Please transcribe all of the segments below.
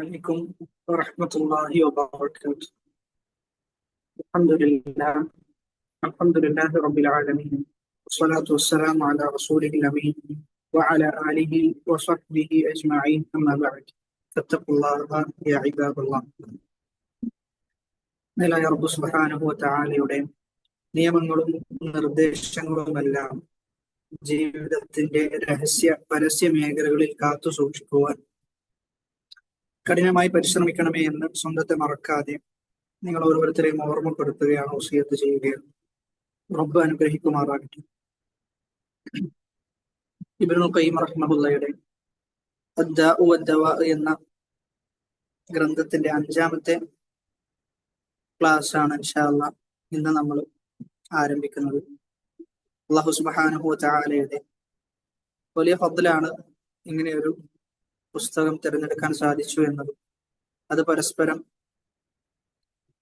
عليكم ورحمة الله وبركاته. الحمد لله رب العالمين، والصلاة والسلام على رسوله الأمين وعلى آله وصحبه أجمعين، أما بعد فاتقوا الله يا عباد الله. മേലായ റബ്ബ് സുബ്ഹാനഹു വതആലയുടെ നിയമങ്ങളും നിർദ്ദേശങ്ങളുമെല്ലാം ജീവിതത്തിന്റെ പരസ്യ മേഖലകളിൽ കാത്തു സൂക്ഷിക്കുവാൻ കഠിനമായി പരിശ്രമിക്കണമേ എന്ന് സ്വന്തത്തെ മറക്കാതെ നിങ്ങൾ ഓരോരുത്തരെയും ഓർമ്മപ്പെടുത്തുകയാണ്, വസിയത്ത് ചെയ്യുകയാണ്. റബ്ബ് അനുഗ്രഹിക്കുമാറാകട്ടെ. ഇബ്നുൽ ഖയ്യിം റഹിമഹുള്ളയുടെ അദ്ദാഉ വദ്ദവാ എന്ന ഗ്രന്ഥത്തിന്റെ 5-ാമത്തെ ക്ലാസ് ആണ് ഇൻഷാ അല്ലാഹ് ഇന്ന് നമ്മൾ ആരംഭിക്കുന്നത്. അല്ലാഹു സുബ്ഹാനഹു വതആലയുടെ വലിയ ഫദ്ലാണ് ഇങ്ങനെ ഒരു പുസ്തകം തിരഞ്ഞെടുക്കാൻ സാധിച്ചു എന്നത്. അത് പരസ്പരം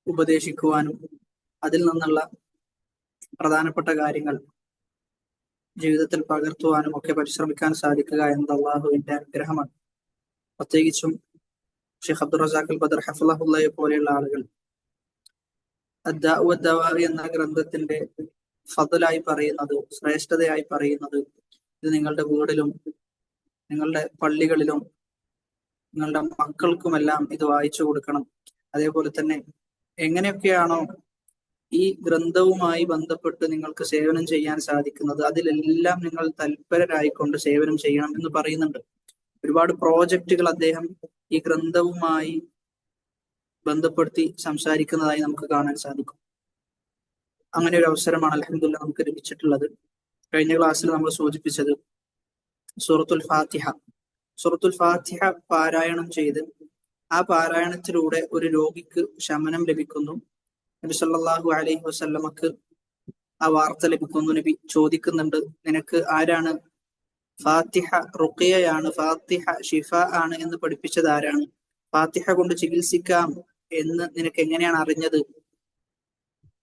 ഉപദേശിക്കുവാനും അതിൽ നിന്നുള്ള പ്രധാനപ്പെട്ട കാര്യങ്ങൾ ജീവിതത്തിൽ പകർത്തുവാനും ഒക്കെ പരിശ്രമിക്കാൻ സാധിക്കുക എന്നത് അള്ളാഹുവിന്റെ അനുഗ്രഹമാണ്. പ്രത്യേകിച്ചും ഷെയ്ഖ് അബ്ദുർ റസാഖ് അൽ ബദർ ഹഫിളഹുള്ളയെ പോലെയുള്ള ആളുകൾ അദ്ദാഉ വദ്ദവാ എന്ന ഗ്രന്ഥത്തിന്റെ ഫദ്ലായി പറയുന്നത്, ശ്രേഷ്ഠതയായി പറയുന്നത്, ഇത് നിങ്ങളുടെ വീടിലും നിങ്ങളുടെ പള്ളികളിലും നിങ്ങളുടെ മക്കൾക്കുമെല്ലാം ഇത് വായിച്ചു കൊടുക്കണം. അതേപോലെ തന്നെ എങ്ങനെയൊക്കെയാണോ ഈ ഗ്രന്ഥവുമായി ബന്ധപ്പെട്ട് നിങ്ങൾക്ക് സേവനം ചെയ്യാൻ സാധിക്കുന്നത് അതിലെല്ലാം നിങ്ങൾ തൽപരരായിക്കൊണ്ട് സേവനം ചെയ്യണം എന്ന് പറയുന്നുണ്ട്. ഒരുപാട് പ്രോജക്റ്റുകൾ അദ്ദേഹം ഈ ഗ്രന്ഥവുമായി ബന്ധപ്പെടുത്തി സംസാരിക്കുന്നതായി നമുക്ക് കാണാൻ സാധിക്കും. അങ്ങനെ ഒരു അവസരമാണ് അൽഹംദുലില്ലാഹ് നമുക്ക് ലഭിച്ചിട്ടുള്ളത്. കഴിഞ്ഞ ക്ലാസ്സിൽ നമ്മൾ സൂചിപ്പിച്ചത് സൂറത്തുൽ ഫാത്തിഹ പാരായണം ചെയ്ത് ആ പാരായണത്തിലൂടെ ഒരു രോഗിക്ക് ശമനം ലഭിക്കുന്നു. നബി സല്ലല്ലാഹു അലൈഹി വസല്ലമക്ക് ആ വാർത്ത ലഭിക്കുന്നു. നബി ചോദിക്കുന്നുണ്ട്, നിനക്ക് ആരാണ് ഫാത്തിഹ റുഖിയയാണ്, ഫാത്തിഹ ഷിഫ ആണ് എന്ന് പഠിപ്പിച്ചത് ആരാണ്? ഫാത്തിഹ കൊണ്ട് ചികിത്സിക്കാം എന്ന് നിനക്ക് എങ്ങനെയാണ് അറിഞ്ഞത്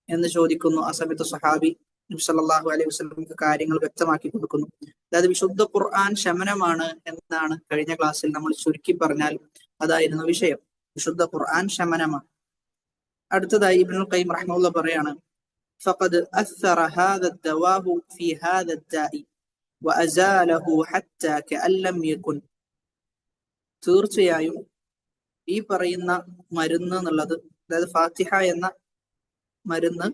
എന്ന് ചോദിക്കുന്നു. ആ സമയത്ത് സഹാബി നബി സല്ലല്ലാഹു അലൈഹി വസല്ലമക്ക് കാര്യങ്ങൾ വ്യക്തമാക്കി കൊടുക്കുന്നു. അതായത് വിശുദ്ധ ഖുർആൻ ശമനമാണ് എന്നാണ് കഴിഞ്ഞ ക്ലാസ്സിൽ നമ്മൾ ചുരുക്കി പറഞ്ഞാൽ അതായിരുന്നു വിഷയം. വിശുദ്ധ ഖുർആൻ ശമനമാണ്. അടുത്തതായി ഇബ്നുൽ ഖയ്യിം റഹിമഹുല്ലാഹ് പറയാണ്, ഫഖദ് അസ്സറ ഹാദ ദവാഹു ഫീ ഹാദ ദാഇ വഅസാലഹു ഹത്താ കഅൻ ലം യകുൻ. തീർച്ചയായും ഈ പറയുന്ന മരുന്ന് എന്നുള്ളത്, അതായത് ഫാത്തിഹ എന്ന മരുന്ന്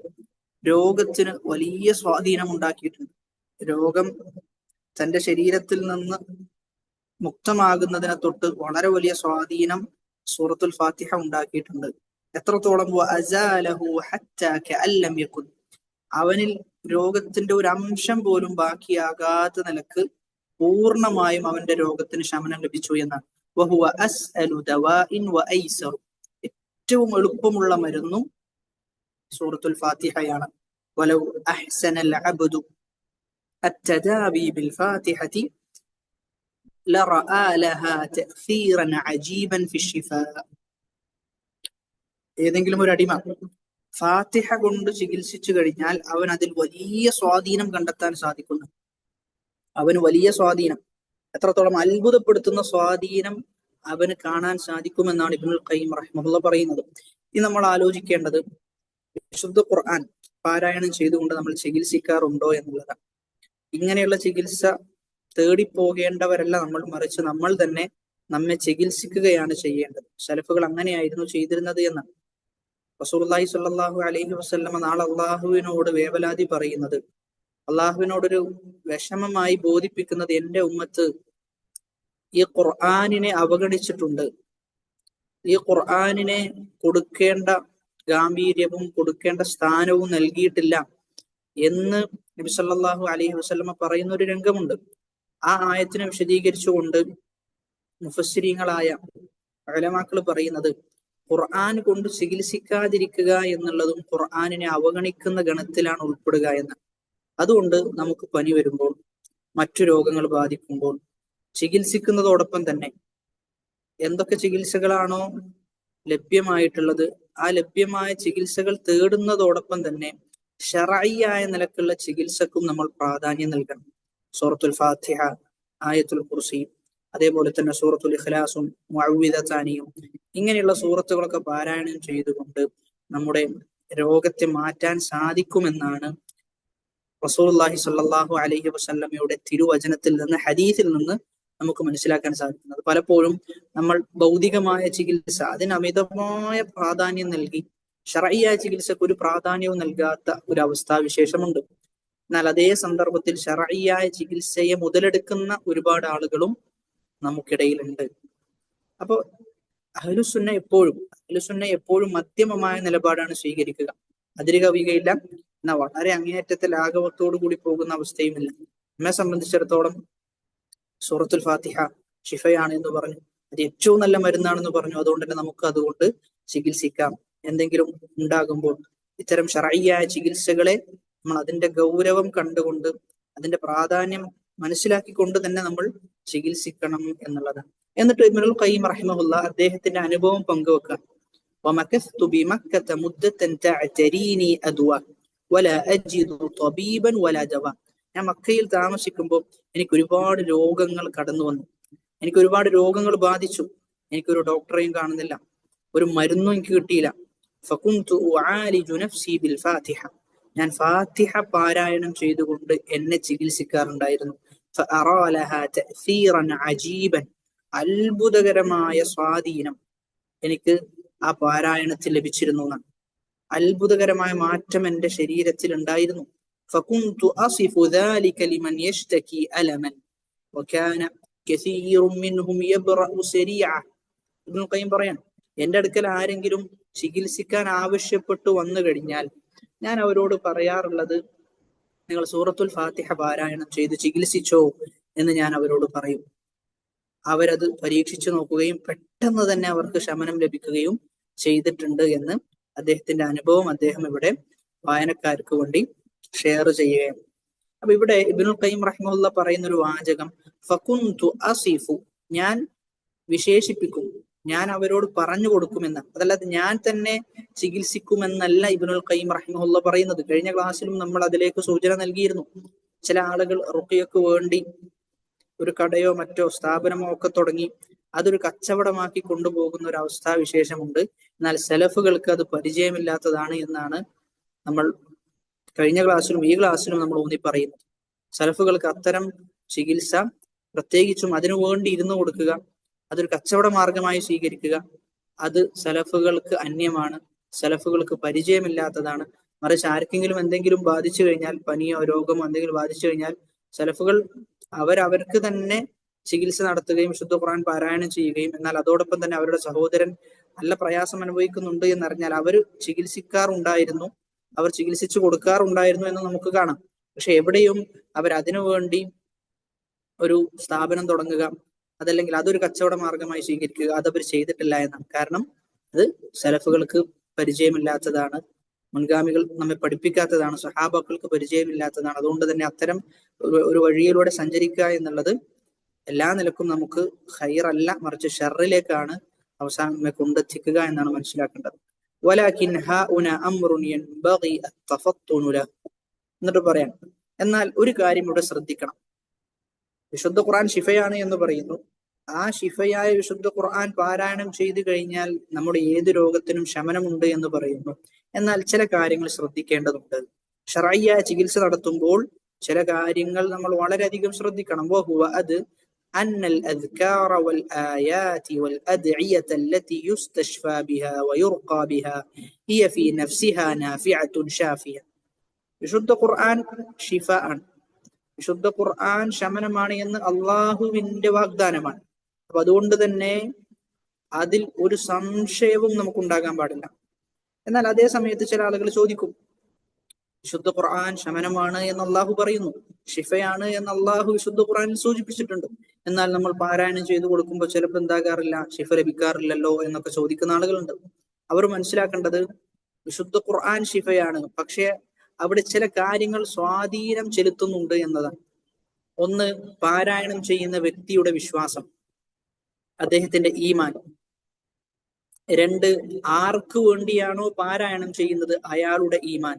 രോഗത്തിന് വലിയ സ്വാധീനം ഉണ്ടാക്കിയിട്ടുണ്ട്. രോഗം തന്റെ ശരീരത്തിൽ നിന്ന് മുക്തമാകുന്നതിനെ തൊട്ട് വളരെ വലിയ സ്വാധീനം സൂറത്തുൽ ഫാത്തിഹ ഉണ്ടാക്കിയിട്ടുണ്ട്. എത്രത്തോളം? അവനിൽ രോഗത്തിന്റെ ഒരു അംശം പോലും ബാക്കിയാകാത്ത നിലക്ക് പൂർണ്ണമായും അവന്റെ രോഗത്തിന് ശമനം ലഭിച്ചു എന്നാണ്. ഏറ്റവും എളുപ്പമുള്ള മരുന്നും സൂറത്തുൽ ഫാത്തിഹയാണ്. വലൗ അഹ്സനൽ അബ്ദു അത്തദാബി ബിൽ ഫാത്തിഹതി ലറആ ലഹാ തഅ്സീറൻ അജീബൻ ഫി ശിഫാ. ഏതെങ്കിലും ഒരു അടിമ ഫാത്തിഹ കൊണ്ട് ചികിത്സിച്ചു കഴിഞ്ഞാൽ അവൻ അതിൽ വലിയ സ്വാധീനം കണ്ടെത്താൻ സാധിക്കുന്നു. അവന് വലിയ സ്വാധീനം, എത്രത്തോളം അത്ഭുതപ്പെടുത്തുന്ന സ്വാധീനം അവന് കാണാൻ സാധിക്കുമെന്നാണ് ഇബ്നുൽ ഖയ്യിം റഹിമഹുല്ലാഹ് പറയുന്നത്. ഇനി നമ്മൾ ആലോചിക്കേണ്ടത് വിശുദ്ധ ഖുർആൻ പാരായണം ചെയ്തുകൊണ്ട് നമ്മൾ ചികിത്സിക്കാറുണ്ടോ എന്നുള്ളതാണ്. ഇങ്ങനെയുള്ള ചികിത്സ തേടിപ്പോകേണ്ടവരല്ല നമ്മൾ, മറിച്ച് നമ്മൾ തന്നെ നമ്മെ ചികിത്സിക്കുകയാണ് ചെയ്യേണ്ടത്. സലഫുകൾ അങ്ങനെയായിരുന്നു ചെയ്തിരുന്നത് എന്നാണ്. റസൂലുള്ളാഹി സ്വല്ലല്ലാഹു അലൈഹി വസല്ലമ നാളെ അള്ളാഹുവിനോട് വേവലാതി പറയുന്നത്, അള്ളാഹുവിനോടൊരു വിഷമമായി ബോധിപ്പിക്കുന്നത്, എന്റെ ഉമ്മത്ത് ഈ ഖുർആനിനെ അവഗണിച്ചിട്ടുണ്ട്, ഈ ഖുർആനിനെ കൊടുക്കേണ്ട ഗാംഭീര്യവും കൊടുക്കേണ്ട സ്ഥാനവും നൽകിയിട്ടില്ല എന്ന് നബി സല്ലല്ലാഹു അലൈഹി വസല്ലമ പറയുന്ന ഒരു രംഗമുണ്ട്. ആ ആയത്തിനെ വിശദീകരിച്ചുകൊണ്ട് മുഫസ്സിരീങ്ങളായ ഉലമാക്കൾ പറയുന്നത്, ഖുർആൻ കൊണ്ട് ചികിത്സിക്കാതിരിക്കുക എന്നുള്ളതും ഖുർആനിനെ അവഗണിക്കുന്ന ഗണത്തിലാണ് ഉൾപ്പെടുക എന്ന്. അതുകൊണ്ട് നമുക്ക് പനി വരുമ്പോൾ, മറ്റു രോഗങ്ങൾ ബാധിക്കുമ്പോൾ ചികിത്സിക്കുന്നതോടൊപ്പം തന്നെ എന്തൊക്കെ ചികിത്സകളാണോ ലഭ്യമായിട്ടുള്ളത് ആ ലഭ്യമായ ചികിത്സകൾ തേടുന്നതോടൊപ്പം തന്നെ ശർഈയായ നിലക്കുള്ള ചികിത്സക്കും നമ്മൾ പ്രാധാന്യം നൽകണം. സൂറത്തുൽ ഫാത്തിഹ, ആയത്തുൽ കുർസി, അതേപോലെ തന്നെ സൂറത്തുൽ ഇഖ്ലാസും മുഅവ്വിദത്താനിയും ഇങ്ങനെയുള്ള സൂറത്തുകളൊക്കെ പാരായണം ചെയ്തുകൊണ്ട് നമ്മുടെ രോഗത്തെ മാറ്റാൻ സാധിക്കുമെന്നാണ് റസൂലുള്ളാഹി സ്വല്ലല്ലാഹു അലൈഹി വസല്ലമയുടെ തിരുവചനത്തിൽ നിന്ന്, ഹദീസിൽ നിന്ന് നമുക്ക് മനസ്സിലാക്കാൻ സാധിക്കുന്നത്. പലപ്പോഴും നമ്മൾ ഭൗതികമായ ചികിത്സ അതിന് അമിതമായ പ്രാധാന്യം നൽകി ശർഈയായ ചികിത്സക്ക് ഒരു പ്രാധാന്യവും നൽകാത്ത ഒരു അവസ്ഥാവിശേഷമുണ്ട്. എന്നാൽ അതേ സന്ദർഭത്തിൽ ശർഈയായ ചികിത്സയെ മുതലെടുക്കുന്ന ഒരുപാട് ആളുകളും നമുക്കിടയിലുണ്ട്. അപ്പോൾ അഹ്ലുസുന്ന എപ്പോഴും മധ്യമമായ നിലപാടാണ് സ്വീകരിക്കുക. അതിര് കവിയുകയില്ല, എന്നാൽ വളരെ അങ്ങേയറ്റത്തിൽ ലാഘവത്തോടു കൂടി പോകുന്ന അവസ്ഥയുമില്ല. നമ്മെ സംബന്ധിച്ചിടത്തോളം സൂറത്തുൽ ഫാത്തിഹ ഷിഫയാണ് എന്ന് പറഞ്ഞു, അത് ഏറ്റവും നല്ല മരുന്നാണെന്ന് പറഞ്ഞു. അതുകൊണ്ട് തന്നെ നമുക്ക് അതുകൊണ്ട് ചികിത്സിക്കാം. എന്തെങ്കിലും ഉണ്ടാകുമ്പോൾ ഇത്തരം ശർഈയായ ചികിത്സകളെ നമ്മൾ അതിന്റെ ഗൗരവം കണ്ടുകൊണ്ട് അതിന്റെ പ്രാധാന്യം മനസ്സിലാക്കിക്കൊണ്ട് തന്നെ നമ്മൾ ചികിത്സിക്കണം എന്നുള്ളതാണ്. എന്നിട്ട് ഇബ്നുൽ ഖയ്യിം റഹിമഹുല്ലാ അദ്ദേഹത്തിന്റെ അനുഭവം പങ്കുവെക്കാം. വമകസ്തു ബിമക്കത മുദ്ദതൻ തഅതരീനി അദ്വ വലാ അജിദു തബീബൻ വലാ ദവ. ഞാൻ മക്കയിൽ താമസിക്കുമ്പോൾ എനിക്ക് ഒരുപാട് രോഗങ്ങൾ കടന്നു വന്നു, എനിക്ക് ഒരുപാട് രോഗങ്ങൾ ബാധിച്ചു. എനിക്കൊരു ഡോക്ടറെയും കാണുന്നില്ല, ഒരു മരുന്നും എനിക്ക് കിട്ടിയില്ല. ഫകുന്തു ഉആലിജു നഫ്സി ബിൽ ഫാത്തിഹ. ഞാൻ ഫാത്തിഹ പാരായണം ചെയ്തുകൊണ്ട് എന്നെ ചികിത്സിക്കാറുണ്ടായിരുന്നു. ഫഅറാ ലഹാ തഅസീറൻ അജീബൻ. അത്ഭുതകരമായ സ്വാധീനം എനിക്ക് ആ പാരായണത്തിൽ ലഭിച്ചിരുന്നു എന്നാണ്. അത്ഭുതകരമായ മാറ്റം എൻ്റെ ശരീരത്തിൽ ഉണ്ടായിരുന്നു. ഫകുന്തു അസിഫു ദാലിക ലിമൻ യശ്തകി അലമൻ വകാന കസീറുൻ മിൻഹും യബ്റഉ സരീഅ. ഇബ്നുൽ ഖയ്യിം പറയാണ്, എൻ്റെ അടുക്കൽ ആരെങ്കിലും ചികിത്സിക്കാൻ ആവശ്യപ്പെട്ടു വന്നു കഴിഞ്ഞാൽ ഞാൻ അവരോട് പറയാറുള്ളത്, നിങ്ങൾ സൂറത്തുൽ ഫാത്തിഹ പാരായണം ചെയ്ത് ചികിത്സിച്ചോ എന്ന് ഞാൻ അവരോട് പറയും. അവരത് പരീക്ഷിച്ചു നോക്കുകയും പെട്ടെന്ന് തന്നെ അവർക്ക് ശമനം ലഭിക്കുകയും ചെയ്തിട്ടുണ്ട് എന്ന് അദ്ദേഹത്തിന്റെ അനുഭവം അദ്ദേഹം ഇവിടെ വായനക്കാർക്ക് വേണ്ടി ഷെയർ ചെയ്യുകയാണ്. അപ്പൊ ഇവിടെ ഇബ്നുൽ ഖയ്യിം റഹിമഹുല്ലാ പറയുന്ന ഒരു വാചകം ഫകുന്തു അസിഫു, ഞാൻ വിശേഷിപ്പിക്കും, ഞാൻ അവരോട് പറഞ്ഞു കൊടുക്കുമെന്ന്. അതല്ലാതെ ഞാൻ തന്നെ ചികിത്സിക്കുമെന്നല്ല ഇബ്നുൽ ഖയ്യിം റഹിമഹുല്ലാ പറയുന്നത്. കഴിഞ്ഞ ക്ലാസ്സിലും നമ്മൾ അതിലേക്ക് സൂചന നൽകിയിരുന്നു. ചില ആളുകൾ റുഖിയക്ക് വേണ്ടി ഒരു കടയോ മറ്റോ സ്ഥാപനമോ ഒക്കെ തുടങ്ങി അതൊരു കച്ചവടമാക്കി കൊണ്ടുപോകുന്ന ഒരു അവസ്ഥാവിശേഷമുണ്ട്. എന്നാൽ സലഫുകൾക്ക് അത് പരിചയമില്ലാത്തതാണ് എന്നാണ് നമ്മൾ കഴിഞ്ഞ ക്ലാസ്സിലും ഈ ക്ലാസ്സിലും നമ്മൾ ഊന്നി പറയുന്നത്. സലഫുകൾക്ക് അത്തരം ചികിത്സ, പ്രത്യേകിച്ചും അതിനു വേണ്ടി ഇരുന്നു കൊടുക്കുക, അതൊരു കച്ചവട മാർഗമായി സ്വീകരിക്കുക, അത് സലഫുകൾക്ക് അന്യമാണ്, സലഫുകൾക്ക് പരിചയമില്ലാത്തതാണ്. മറിച്ച് ആർക്കെങ്കിലും എന്തെങ്കിലും ബാധിച്ചു കഴിഞ്ഞാൽ, പനിയോ രോഗമോ എന്തെങ്കിലും ബാധിച്ചു കഴിഞ്ഞാൽ സലഫുകൾ അവർക്ക് തന്നെ ചികിത്സ നടത്തുകയും വിശുദ്ധ ഖുർആൻ പാരായണം ചെയ്യുകയും, എന്നാൽ അതോടൊപ്പം തന്നെ അവരുടെ സഹോദരൻ നല്ല പ്രയാസം അനുഭവിക്കുന്നുണ്ട് എന്നറിഞ്ഞാൽ അവർ ചികിത്സിക്കാറുണ്ടായിരുന്നു, അവർ ചികിത്സിച്ചു കൊടുക്കാറുണ്ടായിരുന്നു എന്ന് നമുക്ക് കാണാം. പക്ഷെ എവിടെയും അതിനു വേണ്ടി ഒരു സ്ഥാപനം തുടങ്ങുക, അതല്ലെങ്കിൽ അതൊരു കച്ചവട മാർഗമായി സ്വീകരിക്കുക, അതവർ ചെയ്തിട്ടില്ല എന്നാണ്. കാരണം അത് സലഫുകൾക്ക് പരിചയമില്ലാത്തതാണ്, മുൻഗാമികൾ നമ്മെ പഠിപ്പിക്കാത്തതാണ്, സഹാബാക്കൾക്ക് പരിചയമില്ലാത്തതാണ്. അതുകൊണ്ട് തന്നെ അത്തരം ഒരു വഴിയിലൂടെ സഞ്ചരിക്കുക എന്നുള്ളത് എല്ലാ നിലക്കും നമുക്ക് ഖൈറല്ല, മറിച്ച് ഷർറിലേക്കാണ് അവസാനം നമ്മെ കൊണ്ടെത്തിക്കുക എന്നാണ് മനസ്സിലാക്കേണ്ടത്. വലാകിൻ ഹാഉന അംറുൻ യൻബഗി അത്തഫത്തുനു ലഹു. എന്നിട്ട് പറയാം, എന്നാൽ ഒരു കാര്യം ഇവിടെ ശ്രദ്ധിക്കണം. വിശുദ്ധ ഖുർആൻ ശിഫയാണ് എന്ന് പറയുന്നു. ആ ശിഫയായ വിശുദ്ധ ഖുർആൻ പാരായണം ചെയ്തു കഴിഞ്ഞാൽ നമ്മുടെ ഏത് രോഗത്തിനും ശമനമുണ്ട് എന്ന് പറയുന്നു. എന്നാൽ ചില കാര്യങ്ങൾ ശ്രദ്ധിക്കേണ്ടതുണ്ട്. ശർഈയായ ചികിത്സ നടത്തുമ്പോൾ ചില കാര്യങ്ങൾ നമ്മൾ വളരെയധികം ശ്രദ്ധിക്കണം. വഹുവ അത് അന്നൽ അദ്കാറ വൽ ആയാതി വൽ അദ്ഇയത അല്ലതി യുസ്തശ്ഫാ ബിഹാ വയുർഖാ ബിഹാ ഹിയ ഫീ നഫ്സിഹാ നാഫിഅത്തുൻ ഷാഫിയ. വിശുദ്ധ ഖുർആൻ ശിഫ ആണ്, വിശുദ്ധ ഖുർആൻ ശമനമാണ് എന്ന് അള്ളാഹുവിന്റെ വാഗ്ദാനമാണ്. അപ്പൊ അതുകൊണ്ട് തന്നെ അതിൽ ഒരു സംശയവും നമുക്കുണ്ടാകാൻ പാടില്ല. എന്നാൽ അതേ സമയത്ത് ചില ആളുകൾ ചോദിക്കും, വിശുദ്ധ ഖുർആൻ ശമനമാണ് എന്ന് അള്ളാഹു പറയുന്നു, ഷിഫയാണ് എന്ന് അള്ളാഹു വിശുദ്ധ ഖുർആനിൽ സൂചിപ്പിച്ചിട്ടുണ്ട്, എന്നാൽ നമ്മൾ പാരായണം ചെയ്തു കൊടുക്കുമ്പോൾ ചിലപ്പോൾ എന്താകാറില്ല, ഷിഫ ലഭിക്കാറില്ലല്ലോ എന്നൊക്കെ ചോദിക്കുന്ന ആളുകളുണ്ട്. അവർ മനസ്സിലാക്കേണ്ടത് വിശുദ്ധ ഖുർആൻ ഷിഫയാണ്, പക്ഷെ അവിടെ ചില കാര്യങ്ങൾ സ്വാധീനം ചെലുത്തുന്നുണ്ട് എന്നതാണ്. ഒന്ന്, പാരായണം ചെയ്യുന്ന വ്യക്തിയുടെ വിശ്വാസം, അദ്ദേഹത്തിന്റെ ഈമാൻ. രണ്ട്, ആർക്ക് വേണ്ടിയാണോ പാരായണം ചെയ്യുന്നത് അയാളുടെ ഈമാൻ.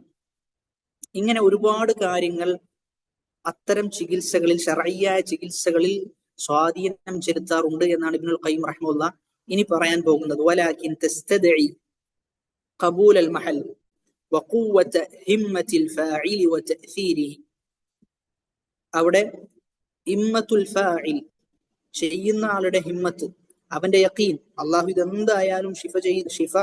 ഇങ്ങനെ ഒരുപാട് കാര്യങ്ങൾ അത്തരം ചികിത്സകളിൽ, ശർഈയായ ചികിത്സകളിൽ സ്വാധീനം ചെലുത്താറുണ്ട് എന്നാണ് ഇബ്നുൽ ഖയ്യിം റഹിമഹുല്ലാഹ് ഇനി പറയാൻ പോകുന്നത്. വലാകിൻ തസ്തദഇ ഖബൂൽ അൽ മഹൽ വഖുവത ഹിമ്മത്തിൽ ഫാഇൽ വതഅസീരിഹി. അവിടെ ഹിമ്മത്തുൽ ഫാഇൽ, ചെയ്യുന്ന ആളുടെ ഹിമ്മത്ത്, അവന്റെ യഖീൻ, അള്ളാഹു ഇതെന്തായാലും ഷിഫ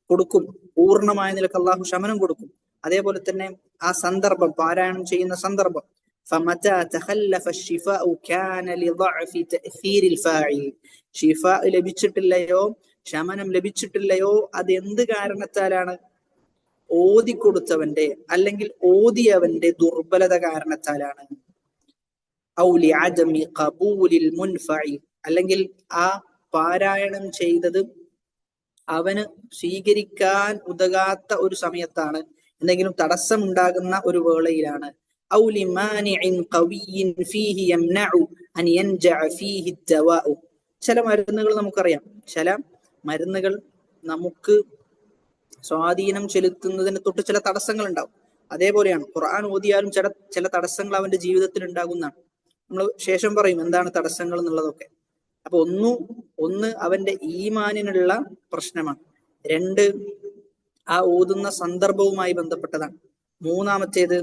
കൊടുക്കും, പൂർണ്ണമായ നിലക്ക് അള്ളാഹു ശമനം കൊടുക്കും. അതേപോലെ തന്നെ ആ സന്ദർഭം, പാരായണം ചെയ്യുന്ന സന്ദർഭം, فمتى تخلف الشفاء كان لضعف تأثير الفاعل. ഷിഫ ലഭിച്ചിട്ടില്ലയോ, ശമനം ലഭിച്ചിട്ടില്ലയോ, അത് എന്ത് കാരണത്താലാണ്? ഓതിക്കൊടുത്തവന്റെ അല്ലെങ്കിൽ ഓതിയവന്റെ ദുർബലത കാരണത്താലാണ്. ഔ ലിഅദമി ഖബൂലിൽ മുൻഫഇ, അല്ലെങ്കിൽ ആ പാരായണം ചെയ്തത് അവന് സ്വീകരിക്കാൻ ഉതകാത്ത ഒരു സമയത്താണ്, എന്തെങ്കിലും തടസ്സം ഉണ്ടാകുന്ന ഒരു വേളയിലാണ്. ഔ ലിമാനിഇൻ ഖവിയ്യിൻ ഫീഹി യംനഉ അൻ യൻജഅ ഫീഹി ദവാഉ. ചില മരുന്നുകൾ നമുക്കറിയാം, ചില മരുന്നുകൾ നമുക്ക് സ്വാധീനം ചെലുത്തുന്നതിന് തൊട്ട് ചില തടസ്സങ്ങൾ ഉണ്ടാവും. അതേപോലെയാണ് ഖുർആൻ ഓതിയാലും ചില തടസ്സങ്ങൾ അവന്റെ ജീവിതത്തിൽ ഉണ്ടാകുന്നതാണ്. നമ്മൾ ശേഷം പറയും എന്താണ് തടസ്സങ്ങൾ എന്നുള്ളതൊക്കെ. അപ്പൊ ഒന്ന് അവന്റെ ഈമാനിനുള്ള പ്രശ്നമാണ്. രണ്ട്, ആ ഓതുന്ന സന്ദർഭവുമായി ബന്ധപ്പെട്ടതാണ്. മൂന്നാമത്തേത്,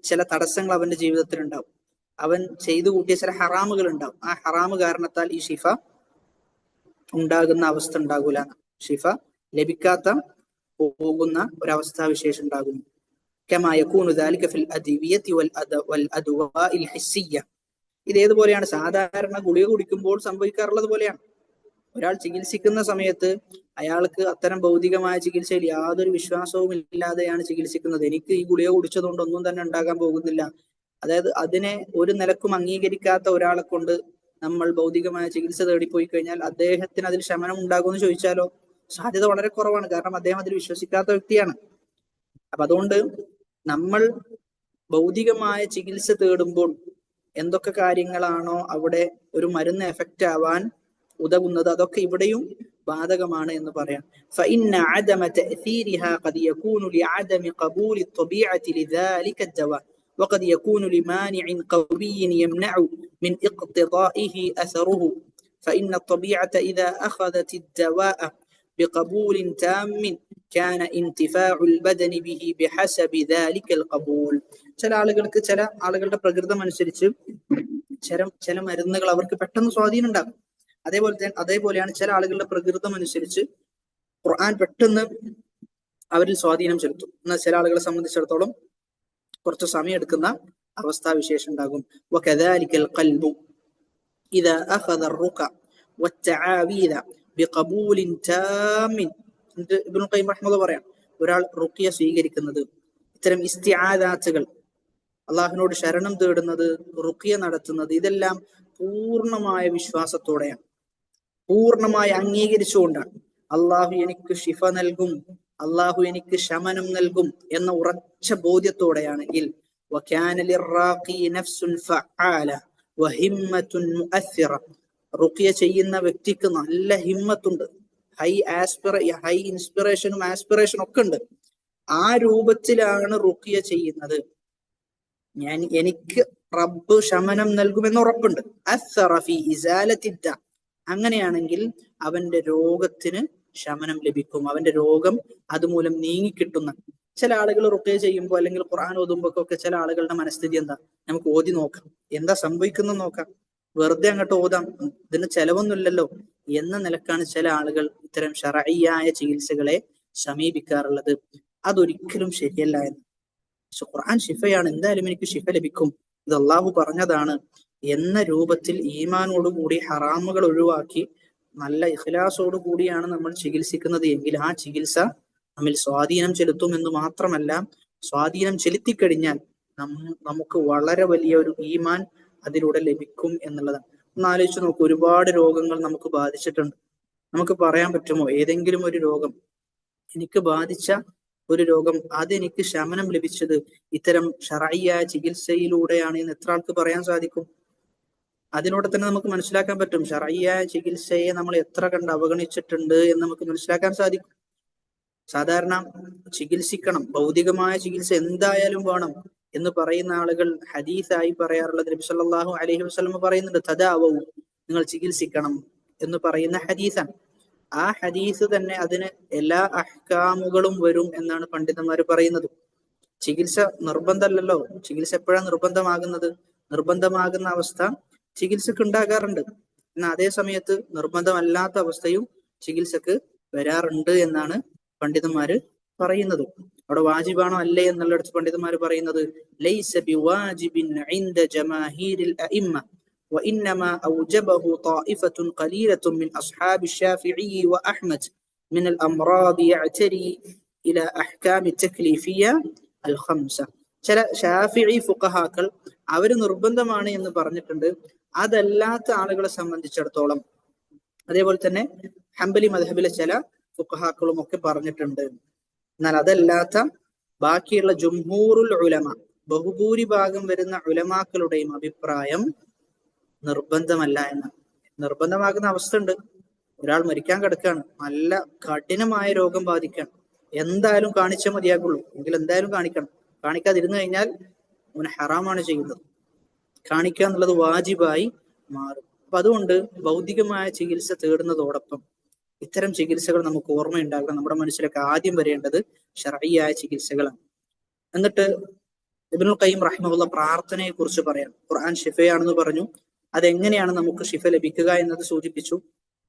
ചില തടസ്സങ്ങൾ അവന്റെ ജീവിതത്തിൽ ഉണ്ടാവും. അവൻ ചെയ്തു കൂട്ടിയ ചില ഹറാമുകൾ ഉണ്ടാവും. ആ ഹറാമ് കാരണത്താൽ ഈ ഷിഫ ഉണ്ടാകുന്ന അവസ്ഥ ഉണ്ടാകൂല, ഷിഫ ലഭിക്കാത്ത പോകുന്ന ഒരവസ്ഥാവിശേഷം ഉണ്ടാകുന്നു. കമാ യകൂനു ദാലിക ഫിൽ അദ്വിയതി വൽ അദ്വാഇൽ ഹിസ്സിയ്യ. ഇത് ഏതുപോലെയാണ്? സാധാരണ ഗുളിക കുടിക്കുമ്പോൾ സംഭവിക്കാറുള്ളത് പോലെയാണ്. ഒരാൾ ചികിത്സിക്കുന്ന സമയത്ത് അയാൾക്ക് അത്തരം ഭൗതികമായ ചികിത്സയിൽ യാതൊരു വിശ്വാസവും ഇല്ലാതെയാണ് ചികിത്സിക്കുന്നത്. എനിക്ക് ഈ ഗുളിക കുടിച്ചതുകൊണ്ട് ഒന്നും തന്നെ ഉണ്ടാകാൻ പോകുന്നില്ല. അതായത് അതിനെ ഒരു നിലക്കും അംഗീകരിക്കാത്ത ഒരാളെ കൊണ്ട് നമ്മൾ ഭൗതികമായ ചികിത്സ തേടിപ്പോയി കഴിഞ്ഞാൽ അദ്ദേഹത്തിന് അതിൽ ശമനം ഉണ്ടാകുമെന്ന് ചോദിച്ചാലോ, സാധ്യത വളരെ കുറവാണ്. കാരണം അദ്ദേഹം അതിൽ വിശ്വസിക്കാത്ത വ്യക്തിയാണ്. അപ്പൊ അതുകൊണ്ട് നമ്മൾ ഭൗതികമായ ചികിത്സ തേടുമ്പോൾ എന്തൊക്കെ കാര്യങ്ങളാണോ അവിടെ ഒരു മരുന്ന് എഫക്റ്റ് ആവാൻ ഉതകുന്നത്, അതൊക്കെ ഇവിടെയും ബാധകമാണ് എന്ന് പറയാം. فإن عدم تأثيرها قد يكون لعدم قبول الطبيعة لذلك الدواء وقد يكون لمانع قوي يمنع من اقتضائه أثره فإن الطبيعة إذا أخذت الدواء بقبول تام كان انتفاع البدن به بحسب ذلك القبول. ചില ആളുകളുടെ പ്രകൃതം അനുസരിച്ച് ചില മരുന്നുകൾ അവർക്ക് പെട്ടെന്ന് സ്വാധീനം ഉണ്ടാകും. അതേപോലെയാണ് ചില ആളുകളുടെ പ്രകൃതം അനുസരിച്ച് ഖുർആൻ പെട്ടെന്ന് അവരിൽ സ്വാധീനം ചെലുത്തും. എന്നാൽ ചില ആളുകളെ സംബന്ധിച്ചിടത്തോളം കുറച്ച് സമയം എടുക്കുന്ന അവസ്ഥാവിശേഷം ഉണ്ടാകും. وكذلك القلب إذا أخذ الرقى والتعاويذ بقبول تام. ഇബ്നുൽ ഖയ്യിം റഹിമഹുല്ലാഹ് പറയാം, ഒരാൾ റുഖിയ സ്വീകരിക്കുന്നത്, ഇത്തരം ഇസ്തിആദാത്തുകൾ, അള്ളാഹുവിനോട് ശരണം തേടുന്നത്, റുഖിയ നടത്തുന്നത്, ഇതെല്ലാം പൂർണ്ണമായ വിശ്വാസത്തോടെയാണ്, പൂർണ്ണമായി അംഗീകരിച്ചുകൊണ്ടാണ്. അള്ളാഹു എനിക്ക് ഷിഫ നൽകും, അള്ളാഹു എനിക്ക് ശമനം നൽകും എന്ന ഉറച്ച ബോധ്യത്തോടെയാണെങ്കിൽ റുഖിയ ചെയ്യുന്ന വ്യക്തിക്ക് നല്ല ഹിമ്മത്തുണ്ട്, ഹൈ ഇൻസ്പിറേഷനും ആസ്പിറേഷനും ഒക്കെ ഉണ്ട്. ആ രൂപത്തിലാണ് റുഖിയ ചെയ്യുന്നത്. എനിക്ക് റബ്ബ് ശമനം നൽകുമെന്ന് ഉറപ്പുണ്ട്. അങ്ങനെയാണെങ്കിൽ അവന്റെ രോഗത്തിന് ശമനം ലഭിക്കും, അവന്റെ രോഗം അതുമൂലം നീങ്ങിക്കിട്ടുന്ന. ചില ആളുകൾ റുഖിയ ചെയ്യുമ്പോൾ അല്ലെങ്കിൽ ഖുർആൻ ഓതുമ്പോഴൊക്കെ ചില ആളുകളുടെ മനസ്ഥിതി എന്താ, നമുക്ക് ഓതി നോക്കാം, എന്താ സംഭവിക്കുന്നത് നോക്കാം, വെറുതെ അങ്ങോട്ട് ഓതാം, ഇതിന് ചെലവൊന്നുമില്ലല്ലോ എന്ന നിലക്കാണ് ചില ആളുകൾ ഇത്തരം ശർഈയായ ചികിത്സകളെ സമീപിക്കാറുള്ളത്. അതൊരിക്കലും ശരിയല്ല എന്ന്. ഖുർആൻ ഷിഫയാണ്, എന്തായാലും എനിക്ക് ഷിഫ ലഭിക്കും, ഇത് അള്ളാഹു പറഞ്ഞതാണ് എന്ന രൂപത്തിൽ ഈമാനോടുകൂടി ഹറാമുകൾ ഒഴിവാക്കി നല്ല ഇഖ്ലാസോടു കൂടിയാണ് നമ്മൾ ചികിത്സിക്കുന്നത് എങ്കിൽ ആ ചികിത്സ നമ്മിൽ സ്വാധീനം ചെലുത്തും എന്ന് മാത്രമല്ല, സ്വാധീനം ചെലുത്തിക്കഴിഞ്ഞാൽ നമുക്ക് വളരെ വലിയ ഒരു ഈമാൻ അതിലൂടെ ലഭിക്കും എന്നുള്ളതാണ്. ഒന്ന് ആലോചിച്ച് നോക്കൂ, ഒരുപാട് രോഗങ്ങൾ നമുക്ക് ബാധിച്ചിട്ടുണ്ട്. നമുക്ക് പറയാൻ പറ്റുമോ ഏതെങ്കിലും ഒരു രോഗം, എനിക്ക് ബാധിച്ച ഒരു രോഗം, അതെനിക്ക് ശമനം ലഭിച്ചത് ഇത്തരം ശർഈയായ ചികിത്സയിലൂടെയാണ് എന്ന് എത്ര ആൾക്ക് പറയാൻ സാധിക്കും? അതിലൂടെ തന്നെ നമുക്ക് മനസ്സിലാക്കാൻ പറ്റും ശർഈയായ ചികിത്സയെ നമ്മൾ എത്ര കണ്ട് അവഗണിച്ചിട്ടുണ്ട് എന്ന് നമുക്ക് മനസ്സിലാക്കാൻ സാധിക്കും. സാധാരണ ചികിത്സിക്കണം, ഭൗതികമായ ചികിത്സ എന്തായാലും വേണം എന്ന് പറയുന്ന ആളുകൾ ഹദീസായി പറയാറുള്ളത്, നബി സല്ലല്ലാഹു അലൈഹി വസല്ലം പറയുന്നുണ്ട്, തദാവൂ നിങ്ങൾ ചികിത്സിക്കണം എന്ന് പറയുന്ന ഹദീസാണ്. ആ ഹദീസ് തന്നെ അതിന് എല്ലാ അഹ്കാമുകളും വരും എന്നാണ് പണ്ഡിതന്മാർ പറയുന്നത്. ചികിത്സ നിർബന്ധമല്ലല്ലോ. ചികിത്സ എപ്പോഴാണ് നിർബന്ധമാകുന്നത്? നിർബന്ധമാകുന്ന അവസ്ഥ ചികിത്സക്ക് ഉണ്ടാകാറുണ്ട്. എന്നാൽ അതേ സമയത്ത് നിർബന്ധമല്ലാത്ത അവസ്ഥയും ചികിത്സക്ക് വരാറുണ്ട് എന്നാണ് പണ്ഡിതന്മാര് പറയുന്നത്. അവിടെ വാജിബാണോ അല്ലേ എന്നുള്ളിടത്ത് പണ്ഡിതന്മാർ പറയുന്നത് ലൈസ ബിവാജിബിൻ ഇൻദ ജമാഹീരിൽ അഇമ്മ وإنما أوجبه طائفة قليلة من أصحاب الشافعي وأحمد من الأمراض يعتري إلى أحكام التكليفية الخمسة. ചില ഷാഫിഈ ഫുഖഹാക്കൾ അവർ നിർബന്ധമാണ് എന്ന് പറഞ്ഞിട്ടുണ്ട്. അതല്ലാത്ത ആളുകളെ സംബന്ധിച്ചിടത്തോളം, അതേപോലെ തന്നെ ഹംബലി മദ്ഹബിലെ ചില ഫുഖഹാക്കളും ഒക്കെ പറഞ്ഞിട്ടുണ്ട്. എന്നാൽ അതല്ലാത്ത ബാക്കിയുള്ള ജുംഹൂറുൽ ഉലമ, ബഹുഭൂരിഭാഗം വരുന്ന ഉലമാക്കളുടെയും അഭിപ്രായം നിർബന്ധമല്ല എന്ന്. നിർബന്ധമാകുന്ന അവസ്ഥ ഉണ്ട്. ഒരാൾ മരിക്കാൻ കിടക്കുകയാണ്, നല്ല കഠിനമായ രോഗം ബാധിക്കുകയാണ്, എന്തായാലും കാണിച്ചേ മതിയാകുള്ളൂ, എങ്കിൽ എന്തായാലും കാണിക്കണം. കാണിക്കാതിരുന്നു കഴിഞ്ഞാൽ അവന് ഹറാമാണ് ചെയ്യുന്നത്. കാണിക്കുക എന്നുള്ളത് വാജിബായി മാറും. അപ്പൊ അതുകൊണ്ട് ഭൗതികമായ ചികിത്സ തേടുന്നതോടൊപ്പം ഇത്തരം ചികിത്സകൾ നമുക്ക് ഓർമ്മയുണ്ടാകണം. നമ്മുടെ മനസ്സിലൊക്കെ ആദ്യം വരേണ്ടത് ശർഈയായ ചികിത്സകളാണ്. എന്നിട്ട് ഇബ്നുൽ ഖയ്യിം റഹിമഹുള്ള പ്രാർത്ഥനയെ കുറിച്ച് പറയാം. ഖുർആൻ ഷിഫയാണെന്ന് പറഞ്ഞു. അതെങ്ങനെയാണ് നമുക്ക് ഷിഫ ലഭിക്കുക എന്നത് സൂചിപ്പിച്ചു.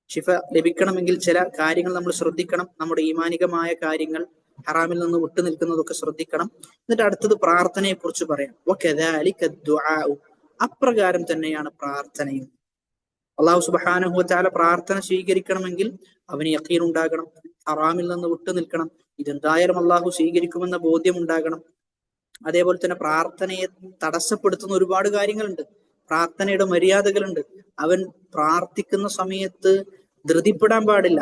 ഷിഫ ലഭിക്കണമെങ്കിൽ ചില കാര്യങ്ങൾ നമ്മൾ ശ്രദ്ധിക്കണം. നമ്മുടെ ഈമാനികമായ കാര്യങ്ങൾ, ഹറാമിൽ നിന്ന് വിട്ടു നിൽക്കുന്നതൊക്കെ ശ്രദ്ധിക്കണം. എന്നിട്ട് അടുത്തത് പ്രാർത്ഥനയെ കുറിച്ച് പറയാം. വകദാലിക ദുആഉ, അപ്രകാരം തന്നെയാണ് പ്രാർത്ഥനയും. അല്ലാഹു സുബ്ഹാനഹു വ തആല പ്രാർത്ഥന സ്വീകരിക്കണമെങ്കിൽ അവന് യഖീൻ ഉണ്ടാകണം, ഹറാമിൽ നിന്ന് വിട്ടു നിൽക്കണം. ഇതെന്തായാലും അള്ളാഹു സ്വീകരിക്കുമെന്ന ബോധ്യം ഉണ്ടാകണം. അതേപോലെ തന്നെ പ്രാർത്ഥനയെ തടസ്സപ്പെടുത്തുന്ന ഒരുപാട് കാര്യങ്ങളുണ്ട്. പ്രാർത്ഥനയുടെ മര്യാദകളുണ്ട്. അവൻ പ്രാർത്ഥിക്കുന്ന സമയത്ത് ധൃതിപ്പെടാൻ പാടില്ല.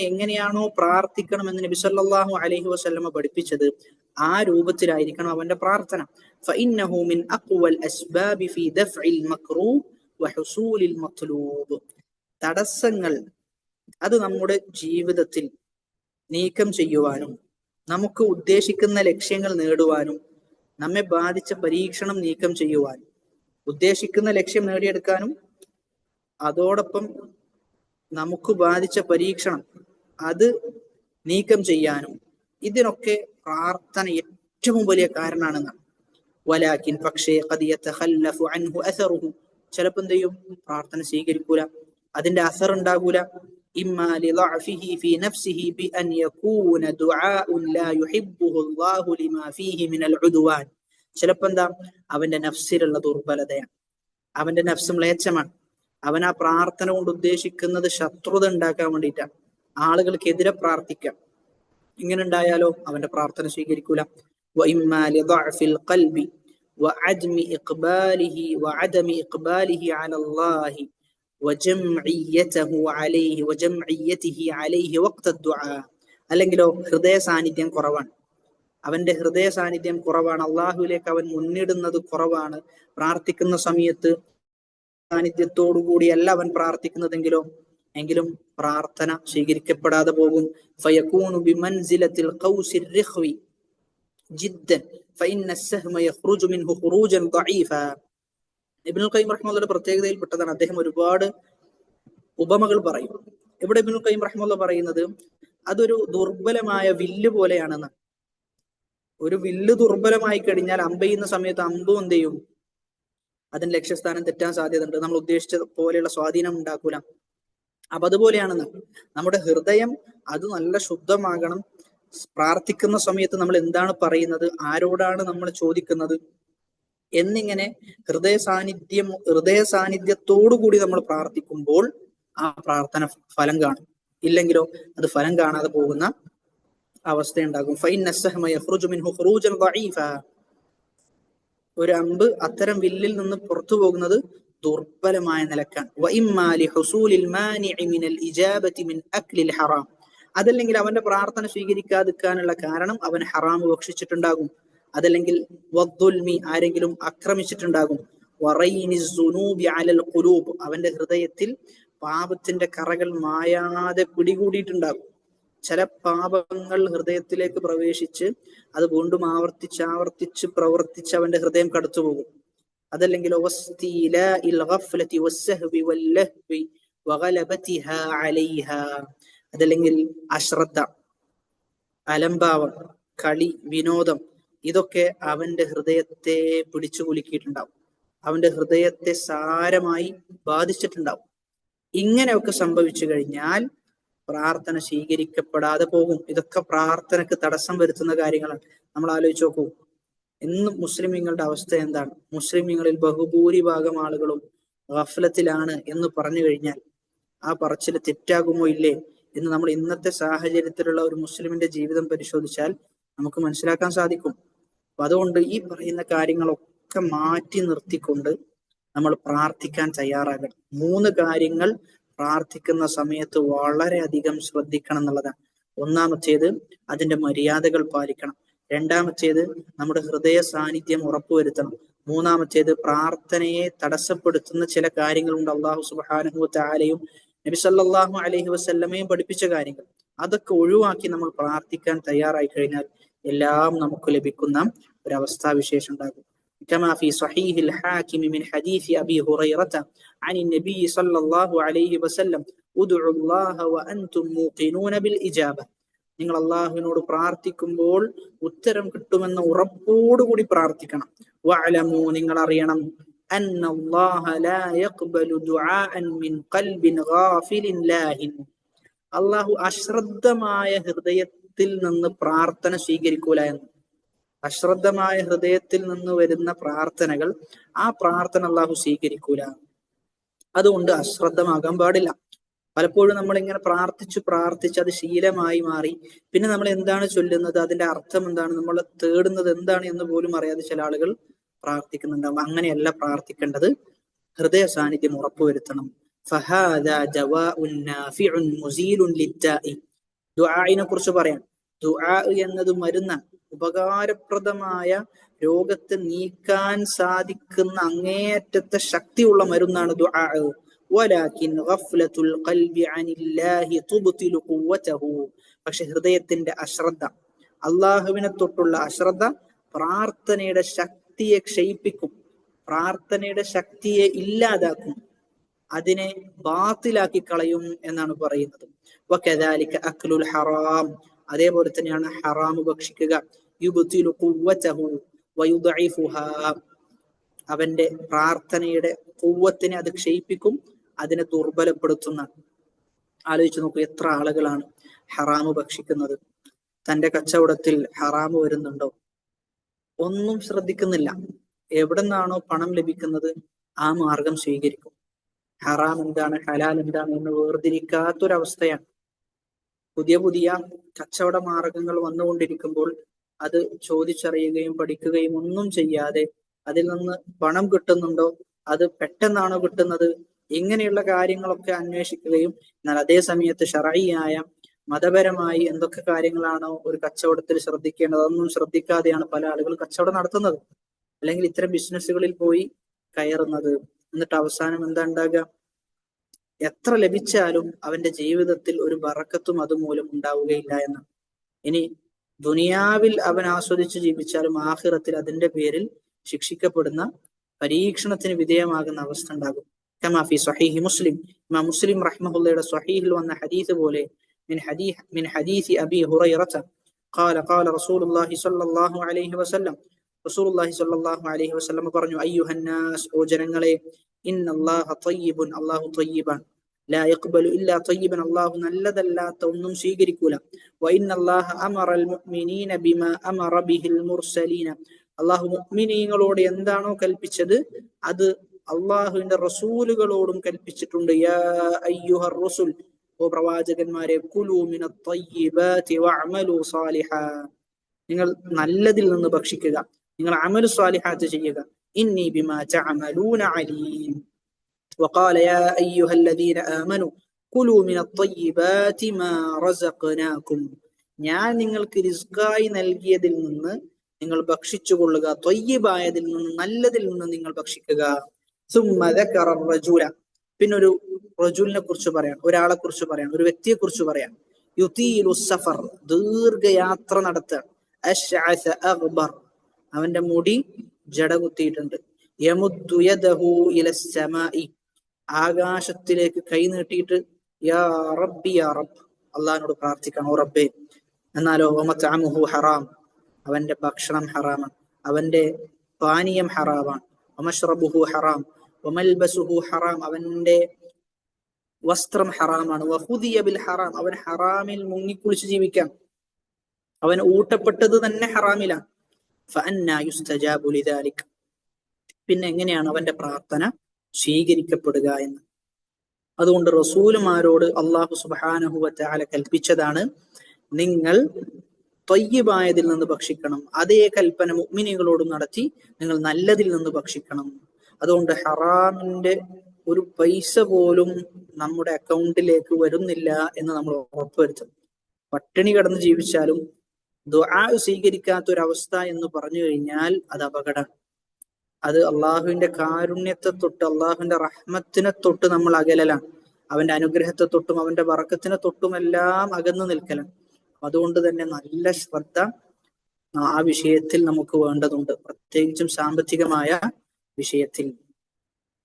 എങ്ങനെയാണോ പ്രാർത്ഥിക്കണം എന്ന് നബി സല്ലല്ലാഹു അലൈഹി വസല്ലമ പഠിപ്പിച്ചത്, ആ രൂപത്തിലായിരിക്കണം അവന്റെ പ്രാർത്ഥന. ഫഇന്നഹു മിൻ അഖ്വൽ അസ്ബാബി ഫീ ദഫ്ഇൽ മക്റൂഹ് വഹുസൂലിൽ മത്ലൂബ്. തടസ്സങ്ങൾ അത് നമ്മുടെ ജീവിതത്തിൽ നീക്കം ചെയ്യുവാനും നമുക്ക് ഉദ്ദേശിക്കുന്ന ലക്ഷ്യങ്ങൾ നേടുവാനും നമ്മെ ബാധിച്ച പരീക്ഷണം നീക്കം ചെയ്യുവാനും ഉദ്ദേശിക്കുന്ന ലക്ഷ്യം നേടിയെടുക്കാനും അതോടൊപ്പം നമുക്ക് ബാധിച്ച പരീക്ഷണം അത് നീക്കം ചെയ്യാനും ഇതിനൊക്കെ പ്രാർത്ഥന ഏറ്റവും വലിയ കാരണമാണെന്നാണ്. വലാകിൻ, പക്ഷേ ഖദ് യതഖല്ലഫു അൻഹു അസറുഹു, ചിലപ്പോൾ എന്ത് ചെയ്യും? പ്രാർത്ഥന സ്വീകരിക്കൂല, അതിന്റെ അസർ ഉണ്ടാകൂല. ഇമ്മാ ലിളഅഫിഹി ഫീ നഫ്സിഹി ബിഅൻ യകൂന ദുആഉൻ ലാ യുഹിബ്ബുഹു അല്ലാഹു ലിമാ ഫീഹി മിനൽ ഉദ്വാൻ. ചിലപ്പോൾ എന്താ? അവന്റെ നഫ്സിലുള്ള ദുർബലതയാണ്, അവന്റെ നഫ്സ് മ്ലേച്ഛമാണ്. അവൻ ആ പ്രാർത്ഥന കൊണ്ട് ഉദ്ദേശിക്കുന്നത് ശത്രുത ഉണ്ടാക്കാൻ വേണ്ടിയിട്ടാണ്, ആളുകൾക്കെതിരെ പ്രാർത്ഥിക്കാം. ഇങ്ങനെ ഉണ്ടായാലോ അവന്റെ പ്രാർത്ഥന സ്വീകരിക്കൂല. വഇമ്മാ ലിളഅഫിൽ ഖൽബി വഅദ്മി ഇഖ്ബാലിഹി വഅദമി ഇഖ്ബാലിഹി അലല്ലാഹി വജംഇയ്യതിഹി അലൈഹി വഖ്ത ദുആ. അല്ലെങ്കിലോ ഹൃദയ സാന്നിധ്യം കുറവാണ്, അവന്റെ ഹൃദയ സാന്നിധ്യം കുറവാണ്, അള്ളാഹുവിലേക്ക് അവൻ മുന്നിടുന്നത് കുറവാണ്. പ്രാർത്ഥിക്കുന്ന സമയത്ത് സാന്നിധ്യത്തോടുകൂടിയല്ല അവൻ പ്രാർത്ഥിക്കുന്നതെങ്കിലും പ്രാർത്ഥന സ്വീകരിക്കപ്പെടാതെ പോകും. ഫയകൂനു ബിമൻസിലത്തിൽ ഖൗസിർ റിഖ്വി ജിദ്ദൻ ഫഇന്ന അസ്സഹ്മ യഖ്റുജു മിൻഹു ഖുറൂജൻ ദഈഫ. ഇബ്നുൽ ഖയ്യിം റഹിമഹുള്ളയുടെ പ്രത്യേകതയിൽപ്പെട്ടതാണ്. അദ്ദേഹം ഒരുപാട് ഉപമകൾ പറയും. ഇവിടെ ഇബ്നുൽ ഖയ്യിം റഹിമഹുള്ള പറയുന്നത് അതൊരു ദുർബലമായ വില്ല് പോലെയാണെന്ന്. ഒരു വില്ല് ദുർബലമായി കഴിഞ്ഞാൽ അമ്പെയ്യുന്ന സമയത്ത് അമ്പും എന്ത് ചെയ്യും? അതിന് ലക്ഷ്യസ്ഥാനം തെറ്റാൻ സാധ്യതയുണ്ട്, നമ്മൾ ഉദ്ദേശിച്ച പോലെയുള്ള സ്വാധീനം ഉണ്ടാക്കൂല. അപ്പൊ അതുപോലെയാണെന്ന് നമ്മുടെ ഹൃദയം അത് നല്ല ശുദ്ധമാകണം. പ്രാർത്ഥിക്കുന്ന സമയത്ത് നമ്മൾ എന്താണ് പറയുന്നത്, ആരോടാണ് നമ്മൾ ചോദിക്കുന്നത് എന്നിങ്ങനെ ഹൃദയ സാന്നിധ്യത്തോടു കൂടി നമ്മൾ പ്രാർത്ഥിക്കുമ്പോൾ ആ പ്രാർത്ഥന ഫലം കാണും. ഇല്ലെങ്കിലോ അത് ഫലം കാണാതെ പോകുന്ന അവസ്ഥയുണ്ടാകും. ഫഇന്ന അസ്സഹ്മ യഖ്റുജു മിൻഹു ഖുറൂജൻ ദഈഫ. ഒരു അമ്പ് അത്തരം വില്ലിൽ നിന്ന് പുറത്തു പോകുന്നത് ദുർബലമായ നിലക്കാണ്. വഇമ്മാ ലിഹുസൂലിൽ മാനിഇ മിനൽ ഇജാബതി മിൻ അക്ലിൽ ഹറാം. അതല്ലെങ്കിൽ അവന്റെ പ്രാർത്ഥന സ്വീകരിക്കാതിരിക്കാനുള്ള കാരണം അവൻ ഹറാം ഭക്ഷിച്ചിട്ടുണ്ടാകും, അതല്ലെങ്കിൽ വദ്ദുൽമി, ആരെങ്കിലും ആക്രമിച്ചിട്ടുണ്ടാകും. വറൈനിസ്സുനൂബി അലൽ ഖുലൂബ്, അവന്റെ ഹൃദയത്തിൽ പാപത്തിന്റെ കറകൾ മായാതെ പിടികൂടിയിട്ടുണ്ടാകും. ചില പാപങ്ങൾ ഹൃദയത്തിലേക്ക് പ്രവേശിച്ച് അത് വീണ്ടും ആവർത്തിച്ച് പ്രവർത്തിച്ച് അവന്റെ ഹൃദയം കടത്തുപോകും. അതല്ലെങ്കിൽ അതല്ലെങ്കിൽ അശ്രദ്ധ, അലംഭാവം, കളി, വിനോദം, ഇതൊക്കെ അവന്റെ ഹൃദയത്തെ പിടിച്ചു കുലുക്കിയിട്ടുണ്ടാവും, അവന്റെ ഹൃദയത്തെ സാരമായി ബാധിച്ചിട്ടുണ്ടാവും. ഇങ്ങനെയൊക്കെ സംഭവിച്ചു കഴിഞ്ഞാൽ പ്രാർത്ഥന സ്വീകരിക്കപ്പെടാതെ പോകും. ഇതൊക്കെ പ്രാർത്ഥനക്ക് തടസ്സം വരുത്തുന്ന കാര്യങ്ങളാണ്. നമ്മൾ ആലോചിച്ച് നോക്കൂ, ഇന്ന് മുസ്ലിമീങ്ങളുടെ അവസ്ഥ എന്താണ്? മുസ്ലിമീങ്ങളിൽ ബഹുഭൂരിഭാഗം ആളുകളും ഗഫലത്തിലാണ് എന്ന് പറഞ്ഞു കഴിഞ്ഞാൽ ആ പറച്ചിൽ തെറ്റാകുമോ ഇല്ലേ എന്ന് നമ്മൾ ഇന്നത്തെ സാഹചര്യത്തിലുള്ള ഒരു മുസ്ലിമിന്റെ ജീവിതം പരിശോധിച്ചാൽ നമുക്ക് മനസ്സിലാക്കാൻ സാധിക്കും. അപ്പൊ അതുകൊണ്ട് ഈ പറയുന്ന കാര്യങ്ങളൊക്കെ മാറ്റി നിർത്തിക്കൊണ്ട് നമ്മൾ പ്രാർത്ഥിക്കാൻ തയ്യാറാകണം. 3 കാര്യങ്ങൾ പ്രാർത്ഥിക്കുന്ന സമയത്ത് വളരെയധികം ശ്രദ്ധിക്കണം എന്നുള്ളതാണ്. ഒന്നാമത്തേത് അതിന്റെ മര്യാദകൾ പാലിക്കണം. രണ്ടാമത്തേത് നമ്മുടെ ഹൃദയ സാന്നിധ്യം ഉറപ്പുവരുത്തണം. മൂന്നാമത്തേത് പ്രാർത്ഥനയെ തടസ്സപ്പെടുത്തുന്ന ചില കാര്യങ്ങളുണ്ട്. അള്ളാഹു സുബ്ഹാനഹു വ തആലയും നബി സല്ലല്ലാഹു അലൈഹി വസല്ലമയും പഠിപ്പിച്ച കാര്യങ്ങൾ, അതൊക്കെ ഒഴിവാക്കി നമ്മൾ പ്രാർത്ഥിക്കാൻ തയ്യാറായി കഴിഞ്ഞാൽ എല്ലാം നമുക്ക് ലഭിക്കുന്ന ഒരവസ്ഥാവിശേഷം ഉണ്ടാകും. كما في صحيح الحاكم من حديث أبي هريرة عن النبي صلى الله عليه وسلم ادعوا الله وأنتم موقنون بالإجابة. നിങ്ങൾ അള്ളാഹുവിനോട് പ്രാർത്ഥിക്കുമ്പോൾ ഉത്തരം കിട്ടുമെന്ന ഉറപ്പോടുകൂടി പ്രാർത്ഥിക്കണം. വഅലമു, നിങ്ങൾ അറിയണം, അന്നല്ലാഹ ലാ യഖ്ബലു ദുആഅൻ മിൻ ഖൽബിൻ ഗാഫിലിൻ ലാഹിൻ. അള്ളാഹു അശ്രദ്ധമായ ഹൃദയത്തിൽ നിന്ന് പ്രാർത്ഥന സ്വീകരിക്കൂല എന്ന്. അശ്രദ്ധമായ ഹൃദയത്തിൽ നിന്ന് വരുന്ന പ്രാർത്ഥനകൾ, ആ പ്രാർത്ഥന അള്ളാഹു സ്വീകരിക്കൂല. അതുകൊണ്ട് അശ്രദ്ധമാകാൻ പാടില്ല. പലപ്പോഴും നമ്മൾ ഇങ്ങനെ പ്രാർത്ഥിച്ച് അത് ശീലമായി മാറി പിന്നെ നമ്മൾ എന്താണ് ചൊല്ലുന്നത്, അതിന്റെ അർത്ഥം എന്താണ്, നമ്മൾ തേടുന്നത് എന്താണ് എന്ന് പോലും അറിയാതെ ചില ആളുകൾ പ്രാർത്ഥിക്കുന്നുണ്ടാവും. അങ്ങനെയല്ല പ്രാർത്ഥിക്കേണ്ടത്. ഹൃദയ സാന്നിധ്യം ഉറപ്പുവരുത്തണം. ദുആഇനെ കുറിച്ച് പറയാം. ദുആ എന്നത് മരുന്നാണ്, ഉപകാരപ്രദമായ, രോഗത്തെ നീക്കാൻ സാധിക്കുന്ന അങ്ങേയറ്റത്തെ ശക്തിയുള്ള മരുന്നാണ് ദുആ. വലാകിൻ ഗഫ്ലത്തുൽ ഖൽബി അനില്ലാഹി തുബ്തിലു ഖുവ്വതഹു. പക്ഷെ ഹൃദയത്തിന്റെ അശ്രദ്ധ, അള്ളാഹുവിനെ തൊട്ടുള്ള അശ്രദ്ധ പ്രാർത്ഥനയുടെ ശക്തിയെ ക്ഷയിപ്പിക്കും, പ്രാർത്ഥനയുടെ ശക്തിയെ ഇല്ലാതാക്കും, അതിനെ ബാത്തിലാക്കി കളയും എന്നാണ് പറയുന്നത്. വകദാലിക അക്ലുൽ ഹറാം, അതേപോലെ തന്നെയാണ് ഹറാമ് ഭക്ഷിക്കുക. യുബ്തിലു ഖുവ്വതഹു വയുദ്ഇഫുഹാ, അവന്റെ പ്രാർത്ഥനയുടെ ഖുവ്വത്തിനെ അത് ക്ഷയിപ്പിക്കും, അതിനെ ദുർബലപ്പെടുത്തുന്ന. ആലോചിച്ച് നോക്കൂ, എത്ര ആളുകളാണ് ഹറാമ് ഭക്ഷിക്കുന്നത്. തന്റെ കച്ചവടത്തിൽ ഹറാമ് വരുന്നുണ്ടോ, ഒന്നും ശ്രദ്ധിക്കുന്നില്ല. എവിടെ നിന്നാണോ പണം ലഭിക്കുന്നത് ആ മാർഗം സ്വീകരിക്കും. ഹറാം എന്താണ് ഹലാൽ എന്താണ് എന്ന് വേർതിരിക്കാത്തൊരവസ്ഥയാണ്. പുതിയ പുതിയ കച്ചവട മാർഗങ്ങൾ വന്നുകൊണ്ടിരിക്കുമ്പോൾ അത് ചോദിച്ചറിയുകയും പഠിക്കുകയും ഒന്നും ചെയ്യാതെ അതിൽ നിന്ന് പണം കിട്ടുന്നുണ്ടോ, അത് പെട്ടെന്നാണോ കിട്ടുന്നത്, ഇങ്ങനെയുള്ള കാര്യങ്ങളൊക്കെ അന്വേഷിക്കുകയും, എന്നാൽ അതേ സമയത്ത് ശർഈയായ മതപരമായി എന്തൊക്കെ കാര്യങ്ങളാണോ ഒരു കച്ചവടത്തിൽ ശ്രദ്ധിക്കേണ്ടത് അതൊന്നും ശ്രദ്ധിക്കാതെയാണ് പല ആളുകൾ കച്ചവടം നടത്തുന്നത്, അല്ലെങ്കിൽ ഇത്തരം ബിസിനസ്സുകളിൽ പോയി കയറുന്നത്. എന്നിട്ട് അവസാനം എന്താ ഉണ്ടാകുക? എത്ര ലഭിച്ചാലും അവന്റെ ജീവിതത്തിൽ ഒരു ബറക്കത്തും അതുമൂലം ഉണ്ടാവുകയില്ല എന്ന്. ഇനി ദുനിയാവിൽ അവൻ ആസ്വദിച്ച് ജീവിച്ചാലും ആഖിറത്തിൽ അതിന്റെ പേരിൽ ശിക്ഷിക്കപ്പെടുന്ന, പരീക്ഷണത്തിന് വിധേയമാകുന്ന അവസ്ഥ ഉണ്ടാകും. കമാ ഫി സ്വഹീഹി മുസ്ലിം, ഇമാം മുസ്ലിം റഹ്മഹുള്ളയുടെ സ്വഹീഹിൽ വന്ന ഹദീസ് പോലെ, മിൻ ഹദീസി അബി ഹുറൈറത ഖാല ഖാല റസൂലുള്ളാഹി സ്വല്ലല്ലാഹു അലൈഹി വസല്ലം, റസൂലുള്ളാഹി സ്വല്ലല്ലാഹു അലൈഹി വസല്ലം പറഞ്ഞു, അയ്യുഹന്നാസ്, ഓ ജനങ്ങളെ, ഇന്നല്ലാഹ തയ്യിബുൻ, അല്ലാഹു തയ്യിബാൻ, ലാ യഖ്ബലു ഇല്ലാ തയ്യിബൻ, അല്ലാഹു നല്ലതല്ലാത്ത ഒന്നും സ്വീകരിക്കൂല. വഇന്നല്ലാഹ അമറൽ മുഅ്മിനീന ബിമാ അമറ ബിഹിൽ മുർസലീന, അല്ലാഹു മുഅ്മിനീങ്ങളോട് എന്താണോ കൽപ്പിച്ചത് അത് അള്ളാഹുവിന്റെ റസൂലുകളോടും കൽപ്പിച്ചിട്ടുണ്ട്. യാ അയ്യുഹർ റസൂൽ, ഓ പ്രവാചകന്മാരെ, കുലൂ മിനത് തയ്യിബാതി വഅമലു സാലിഹാ, നിങ്ങൾ നല്ലതിൽ നിന്ന് ഭക്ഷിക്കുക, നിങ്ങൾ അമലു സാലിഹാത്ത് ചെയ്യുക. ഇന്നി ബിമാ തഅമലൂന അലീം. وقال يا أيها الذين آمنوا كلوا من الطيبات ما رزقناكم, ഞാൻ നിങ്ങൾക്ക് റിസ്കായി നൽകിയതിൽ നിന്ന് നിങ്ങൾ ഭക്ഷിച്ചു കൊള്ളുക, ത്വയ്യിബായതിൽ നിന്ന്, നല്ലതിൽ നിന്ന് നിങ്ങൾ ഭക്ഷിക്കുക. ثم ذكر الرجل, പിന്നൊരു റജുലിനെ കുറിച്ച് പറയാം, ഒരാളെ കുറിച്ച് പറയാം, ഒരു വ്യക്തിയെ കുറിച്ച് പറയാം. യുതീലു സഫർ, ദീർഘയാത്ര നടത്തുക. അശ്അസ അഗ്ബർ, അവന്റെ മുടി ജട കുത്തിയിട്ടുണ്ട്. യമുദ്ദു യദഹു ഇലസ്സമാഇ, ആകാശത്തിലേക്ക് കൈ നീട്ടിയിട്ട് യാ റബ്ബി യാ റബ്ബ്, അള്ളാഹിനോട് പ്രാർത്ഥിക്കണം, ഓ റബ്ബേ. എന്നാലോ വമത്അമുഹു ഹറാം, അവന്റെ ഭക്ഷണം ഹറാമാണ്, അവന്റെ പാനീയം ഹറാമാണ്. വമശ്റബുഹു ഹറാം വമൽബസുഹു ഹറാം, അവന്റെ വസ്ത്രം ഹറാമാണ്. വഹുദിയ ബിൽ ഹറാം, അവൻ ഹറാമിൽ മുങ്ങിക്കുളിച്ച് ജീവിക്കാം, അവൻ ഊട്ടപ്പെട്ടത് തന്നെ ഹറാമിലാണ്. ഫഅന്നാ യുസ്തജാബു ലിദാലിക്, പിന്നെ എങ്ങനെയാണ് അവന്റെ പ്രാർത്ഥന സ്വീകരിക്കപ്പെടുക എന്ന്. അതുകൊണ്ട് റസൂലുമാരോട് അള്ളാഹു സുബ്ഹാനഹു വ തആല കൽപ്പിച്ചതാണ്, നിങ്ങൾ ത്വയ്യിബായതിൽ നിന്ന് ഭക്ഷിക്കണം. അതേ കൽപ്പന മുഅ്മിനീങ്ങളോടും നടത്തി, നിങ്ങൾ നല്ലതിൽ നിന്ന് ഭക്ഷിക്കണം. അതുകൊണ്ട് ഹറാമിന്റെ ഒരു പൈസ പോലും നമ്മുടെ അക്കൗണ്ടിലേക്ക് വരുന്നില്ല എന്ന് നമ്മൾ ഉറപ്പുവരുത്തും. പട്ടിണി കിടന്ന് ജീവിച്ചാലും ദുആ സ്വീകരിക്കാത്ത ഒരവസ്ഥ എന്ന് പറഞ്ഞു കഴിഞ്ഞാൽ അത് അപകടമാണ്. അത് അള്ളാഹുവിന്റെ കാരുണ്യത്തെ തൊട്ട്, അള്ളാഹുവിന്റെ റഹ്മത്തിനെ തൊട്ട് നമ്മൾ അകലലാണ്. അവന്റെ അനുഗ്രഹത്തെ തൊട്ടും അവന്റെ ബറക്കത്തിനെ തൊട്ടുമെല്ലാം അകന്നു നിൽക്കലാണ്. അതുകൊണ്ട് തന്നെ നല്ല ശ്രദ്ധ ആ വിഷയത്തിൽ നമുക്ക് വേണ്ടതുണ്ട്, പ്രത്യേകിച്ചും സാമ്പത്തികമായ വിഷയത്തിൽ.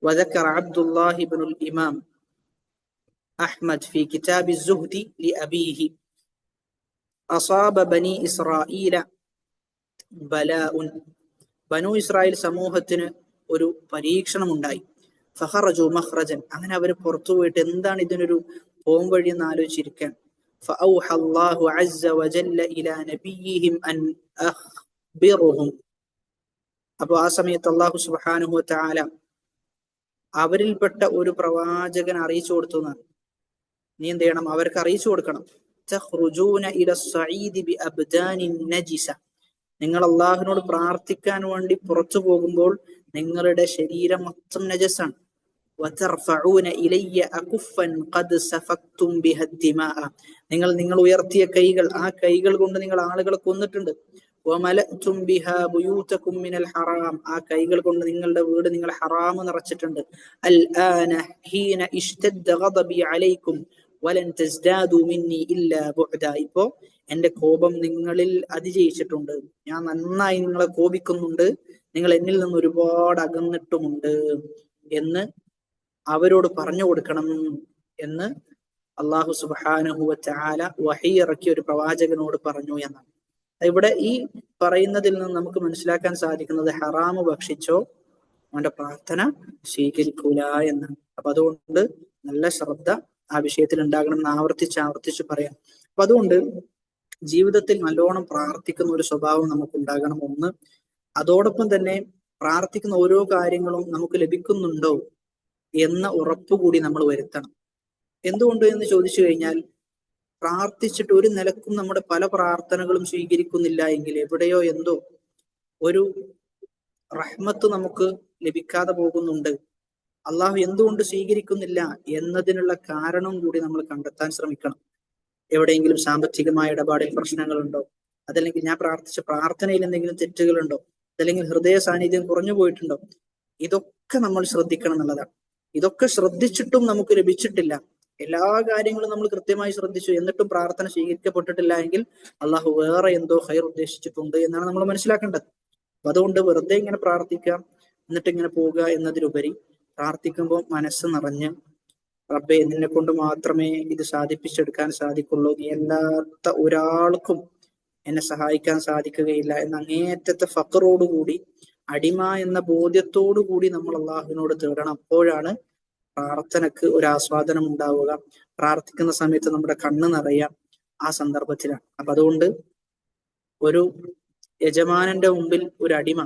وذكر عبد الله بن الإمام أحمد في كتاب الزهد لأبيه أصاب بني إسرائيل بلاء, ബനു ഇസ്രായേൽ സമൂഹത്തിന് ഒരു പരീക്ഷണം ഉണ്ടായി. ഫഖറജു മഖ്റജൻ, അങ്ങനെ അവർ പുറത്തു പോയിട്ട് എന്താണ് ഇതിനൊരു പോംവഴി എന്ന് ആലോചിച്ചിരിക്കാൻ. ഫഔഹ അല്ലാഹു അസ്സ വജല്ല ഇലാ നബിയിഹിം അൻ അഖ്ബിറുഹും, അപ്പോൾ ആ സമയത്ത് അല്ലാഹു സുബ്ഹാനഹു വ തആല അവരിൽപ്പെട്ട ഒരു പ്രവാചകൻ അറിയിച്ചു കൊടുത്തു എന്നാണ്. നീ എന്ത് ചെയ്യണം? അവർക്ക് അറിയിച്ചു കൊടുക്കണം. തഖ്റുജൂന ഇലസ്സഈദി ബിഅബ്ദാനിൻ നജിസ, നിങ്ങൾ അള്ളാഹുവിനോട് പ്രാർത്ഥിക്കാൻ വേണ്ടി പുറത്തു പോകുമ്പോൾ നിങ്ങളുടെ ശരീരം മൊത്തം നജസാണ്. വതർഫഊന ഇലയ്യ അകുഫൻ ഖദ് സഫക്തും ബിഹ ദിമാഅ, നിങ്ങൾ ഉയർത്തിയ കൈകൾ, ആ കൈകൾ കൊണ്ട് നിങ്ങൾ ആളുകളെ കൊന്നിട്ടുണ്ട്. വമലഅതും ബിഹാ ബുയൂതകും മിനൽ ഹറാം, ആ കൈകൾ കൊണ്ട് നിങ്ങളുടെ വീട് നിങ്ങൾ ഹറാം നിറച്ചിട്ടുണ്ട്. അൽ ആന ഹീന ഇഷ്തദ്ദ ഗദബി അലൈക്കും വലൻ തസ്ദാദു മിന്നി ഇല്ലാ ബുഅദ, ഇപ്പോ എന്റെ കോപം നിങ്ങളിൽ അതിജയിച്ചിട്ടുണ്ട്, ഞാൻ നന്നായി നിങ്ങളെ കോപിക്കുന്നുണ്ട്, നിങ്ങൾ എന്നിൽ നിന്ന് ഒരുപാട് അകന്നിട്ടുമുണ്ട് എന്ന് അവരോട് പറഞ്ഞു കൊടുക്കണം എന്ന് അള്ളാഹു സുബ്ഹാനഹു വ തആല വഹി ഇറക്കിയ ഒരു പ്രവാചകനോട് പറഞ്ഞു എന്നാണ്. ഇവിടെ ഈ പറയുന്നതിൽ നിന്ന് നമുക്ക് മനസ്സിലാക്കാൻ സാധിക്കുന്നത്, ഹറാമ് ഭക്ഷിച്ചോ അവന്റെ പ്രാർത്ഥന സ്വീകരിക്കൂല എന്നാണ്. അപ്പൊ അതുകൊണ്ട് നല്ല ശ്രദ്ധ ആ വിഷയത്തിൽ ഉണ്ടാകണം എന്ന് ആവർത്തിച്ച് പറയാം. അപ്പൊ അതുകൊണ്ട് ജീവിതത്തിൽ നല്ലോണം പ്രാർത്ഥിക്കുന്ന ഒരു സ്വഭാവം നമുക്ക് ഉണ്ടാകണം, ഒന്ന്. അതോടൊപ്പം തന്നെ പ്രാർത്ഥിക്കുന്ന ഓരോ കാര്യങ്ങളും നമുക്ക് ലഭിക്കുന്നുണ്ടോ എന്ന ഉറപ്പുകൂടി നമ്മൾ വരുത്തണം. എന്തുകൊണ്ട് എന്ന് ചോദിച്ചു കഴിഞ്ഞാൽ, പ്രാർത്ഥിച്ചിട്ട് ഒരു നിലക്കും നമ്മുടെ പല പ്രാർത്ഥനകളും സ്വീകരിക്കുന്നില്ല എങ്കിൽ എവിടെയോ എന്തോ ഒരു റഹ്മത്ത് നമുക്ക് ലഭിക്കാതെ പോകുന്നുണ്ട്. അള്ളാഹു എന്തുകൊണ്ട് സ്വീകരിക്കുന്നില്ല എന്നതിനുള്ള കാരണം കൂടി നമ്മൾ കണ്ടെത്താൻ ശ്രമിക്കണം. എവിടെയെങ്കിലും സാമ്പത്തികമായ ഇടപാടിൽ പ്രശ്നങ്ങളുണ്ടോ, അതല്ലെങ്കിൽ ഞാൻ പ്രാർത്ഥിച്ച പ്രാർത്ഥനയിൽ എന്തെങ്കിലും തെറ്റുകളുണ്ടോ, അതല്ലെങ്കിൽ ഹൃദയ സാന്നിധ്യം കുറഞ്ഞു പോയിട്ടുണ്ടോ, ഇതൊക്കെ നമ്മൾ ശ്രദ്ധിക്കണം എന്നുള്ളതാണ്. ഇതൊക്കെ ശ്രദ്ധിച്ചിട്ടും നമുക്ക് ലഭിച്ചിട്ടില്ല, എല്ലാ കാര്യങ്ങളും നമ്മൾ കൃത്യമായി ശ്രദ്ധിച്ചു എന്നിട്ടും പ്രാർത്ഥന സ്വീകരിക്കപ്പെട്ടിട്ടില്ല എങ്കിൽ അള്ളാഹു വേറെ എന്തോ ഖൈർ ഉദ്ദേശിച്ചിട്ടുണ്ട് എന്നാണ് നമ്മൾ മനസ്സിലാക്കേണ്ടത്. അപ്പൊ അതുകൊണ്ട് വെറുതെ ഇങ്ങനെ പ്രാർത്ഥിക്കാം എന്നിട്ട് ഇങ്ങനെ പോവുക എന്നതിലുപരി, പ്രാർത്ഥിക്കുമ്പോൾ മനസ്സ് നിറഞ്ഞ് റബ്ബേ നിന്നെ കൊണ്ട് മാത്രമേ ഇത് സാധിപ്പിച്ചെടുക്കാൻ സാധിക്കുള്ളൂ, നീ അല്ലാത്ത ഒരാൾക്കും എന്നെ സഹായിക്കാൻ സാധിക്കുകയില്ല എന്ന അങ്ങേയറ്റത്തെ ഫഖറോടുകൂടി, അടിമ എന്ന ബോധ്യത്തോടു കൂടി നമ്മൾ അള്ളാഹുവിനോട് തേടണം. അപ്പോഴാണ് പ്രാർത്ഥനക്ക് ഒരു ആസ്വാദനം ഉണ്ടാവുക, പ്രാർത്ഥിക്കുന്ന സമയത്ത് നമ്മുടെ കണ്ണ് നിറയാം ആ സന്ദർഭത്തിലാണ്. അപ്പൊ അതുകൊണ്ട് ഒരു യജമാനന്റെ മുമ്പിൽ ഒരു അടിമ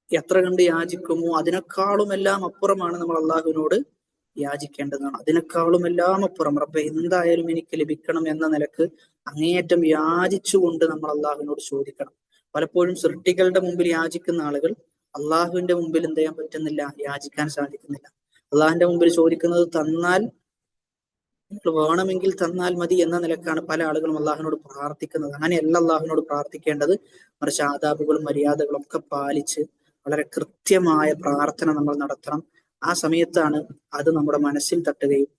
എത്ര കണ്ട് യാചിക്കുമോ അതിനേക്കാളും എല്ലാം അപ്പുറമാണ് നമ്മൾ അള്ളാഹുവിനോട് യാചിക്കേണ്ടതാണ്. അതിനേക്കാളും എല്ലാം അപ്പുറം റബ്ബേ എന്തായാലും എനിക്ക് ലഭിക്കണം എന്ന നിലക്ക് അങ്ങേയറ്റം യാചിച്ചുകൊണ്ട് നമ്മൾ അള്ളാഹുവിനോട് ചോദിക്കണം. പലപ്പോഴും സൃഷ്ടികളുടെ മുമ്പിൽ യാചിക്കുന്ന ആളുകൾ അള്ളാഹുവിന്റെ മുമ്പിൽ എന്ത് ചെയ്യാൻ പറ്റുന്നില്ല, യാചിക്കാൻ സാധിക്കുന്നില്ല. അള്ളാഹിന്റെ മുമ്പിൽ ചോദിക്കുന്നത് തന്നാൽ, വേണമെങ്കിൽ തന്നാൽ മതി എന്ന നിലക്കാണ് പല ആളുകളും അള്ളാഹുവിനോട് പ്രാർത്ഥിക്കുന്നത്. അങ്ങനെയല്ല അള്ളാഹുവിനോട് പ്രാർത്ഥിക്കേണ്ടത്. മറിച്ച് ആദാബുകളും മര്യാദകളും ഒക്കെ പാലിച്ച് വളരെ കൃത്യമായ പ്രാർത്ഥന നമ്മൾ നടത്തണം. ആ സമയത്താണ് അത് നമ്മുടെ മനസ്സിൽ തട്ടുകയും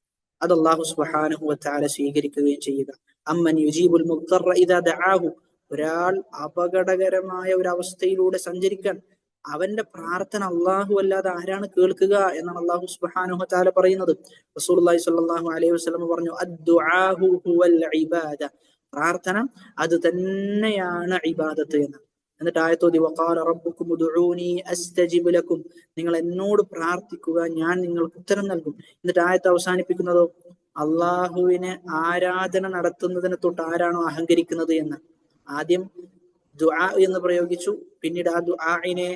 അത് അല്ലാഹു സുബ്ഹാനഹു വ തആല സ്വീകരിക്കുകയും ചെയ്യുക. അമ്മൻ യുജീബുൽ മുദ്ദറ ഇദാ ദഅാഹു, ഒരാൾ അപകടകരമായ ഒരു അവസ്ഥയിലൂടെ സഞ്ചരിക്കാൻ അവന്റെ പ്രാർത്ഥന അള്ളാഹു അല്ലാതെ ആരാണ് കേൾക്കുക എന്നാണ് അള്ളാഹു സുബ്ഹാനഹു വ തആല പറയുന്നത്. റസൂലുള്ളാഹി സ്വല്ലല്ലാഹു അലൈഹി വസല്ലം പറഞ്ഞു, അദ്ദുആഹു ഹുവൽ ഇബാദ, പ്രാർത്ഥന അത് തന്നെയാണ് ഇബാദത്ത് എന്ന്. എന്നിട്ട് ആയത്തോതി, വഖാല റബ്ബുക്കും ഉദ്ഉനി അസ്തജിബ് ലക്കും, നിങ്ങൾ എന്നോട് പ്രാർത്ഥിക്കുക, ഞാൻ നിങ്ങൾക്ക് ഉത്തരം നൽകും. എന്നിട്ട് ആയത്ത് അവസാനിപ്പിക്കുന്നതോ, അള്ളാഹുവിനെ ആരാധന നടത്തുന്നതിനെ തൊട്ട് ആരാണോ അഹങ്കരിക്കുന്നത് എന്ന്. ആദ്യം ദുആ എന്ന് പ്രയോഗിച്ചു, പിന്നീട് ആ ദുആഇനെ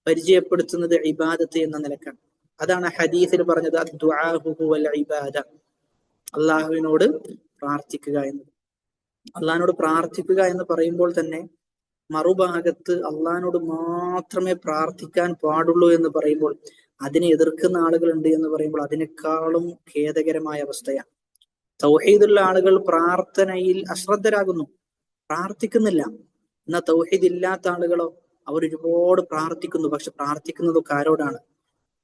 പരിചയപ്പെടുത്തുന്നത് ഇബാദത്ത് എന്ന നിലക്കാണ്. അതാണ് ഹദീസിൽ പറഞ്ഞത്, അദ്ദുആഹു ഹുവൽ ഇബാദ, അള്ളാഹുവിനോട് പ്രാർത്ഥിക്കുക എന്ന്. അള്ളാഹിനോട് പ്രാർത്ഥിക്കുക എന്ന് പറയുമ്പോൾ തന്നെ മറുഭാഗത്ത് അള്ളാഹിനോട് മാത്രമേ പ്രാർത്ഥിക്കാൻ പാടുള്ളൂ എന്ന് പറയുമ്പോൾ അതിനെ എതിർക്കുന്ന ആളുകളുണ്ട് എന്ന് പറയുമ്പോൾ അതിനേക്കാളും ഖേദകരമായ അവസ്ഥയാണ്. തൗഹീദുള്ള ആളുകൾ പ്രാർത്ഥനയിൽ അശ്രദ്ധരാകുന്നു, പ്രാർത്ഥിക്കുന്നില്ല. എന്നാൽ തൗഹീദ് ഇല്ലാത്ത ആളുകളോ, അവർ ഒരുപാട് പ്രാർത്ഥിക്കുന്നു. പക്ഷെ പ്രാർത്ഥിക്കുന്നതൊക്കെ ആരോടാണ്?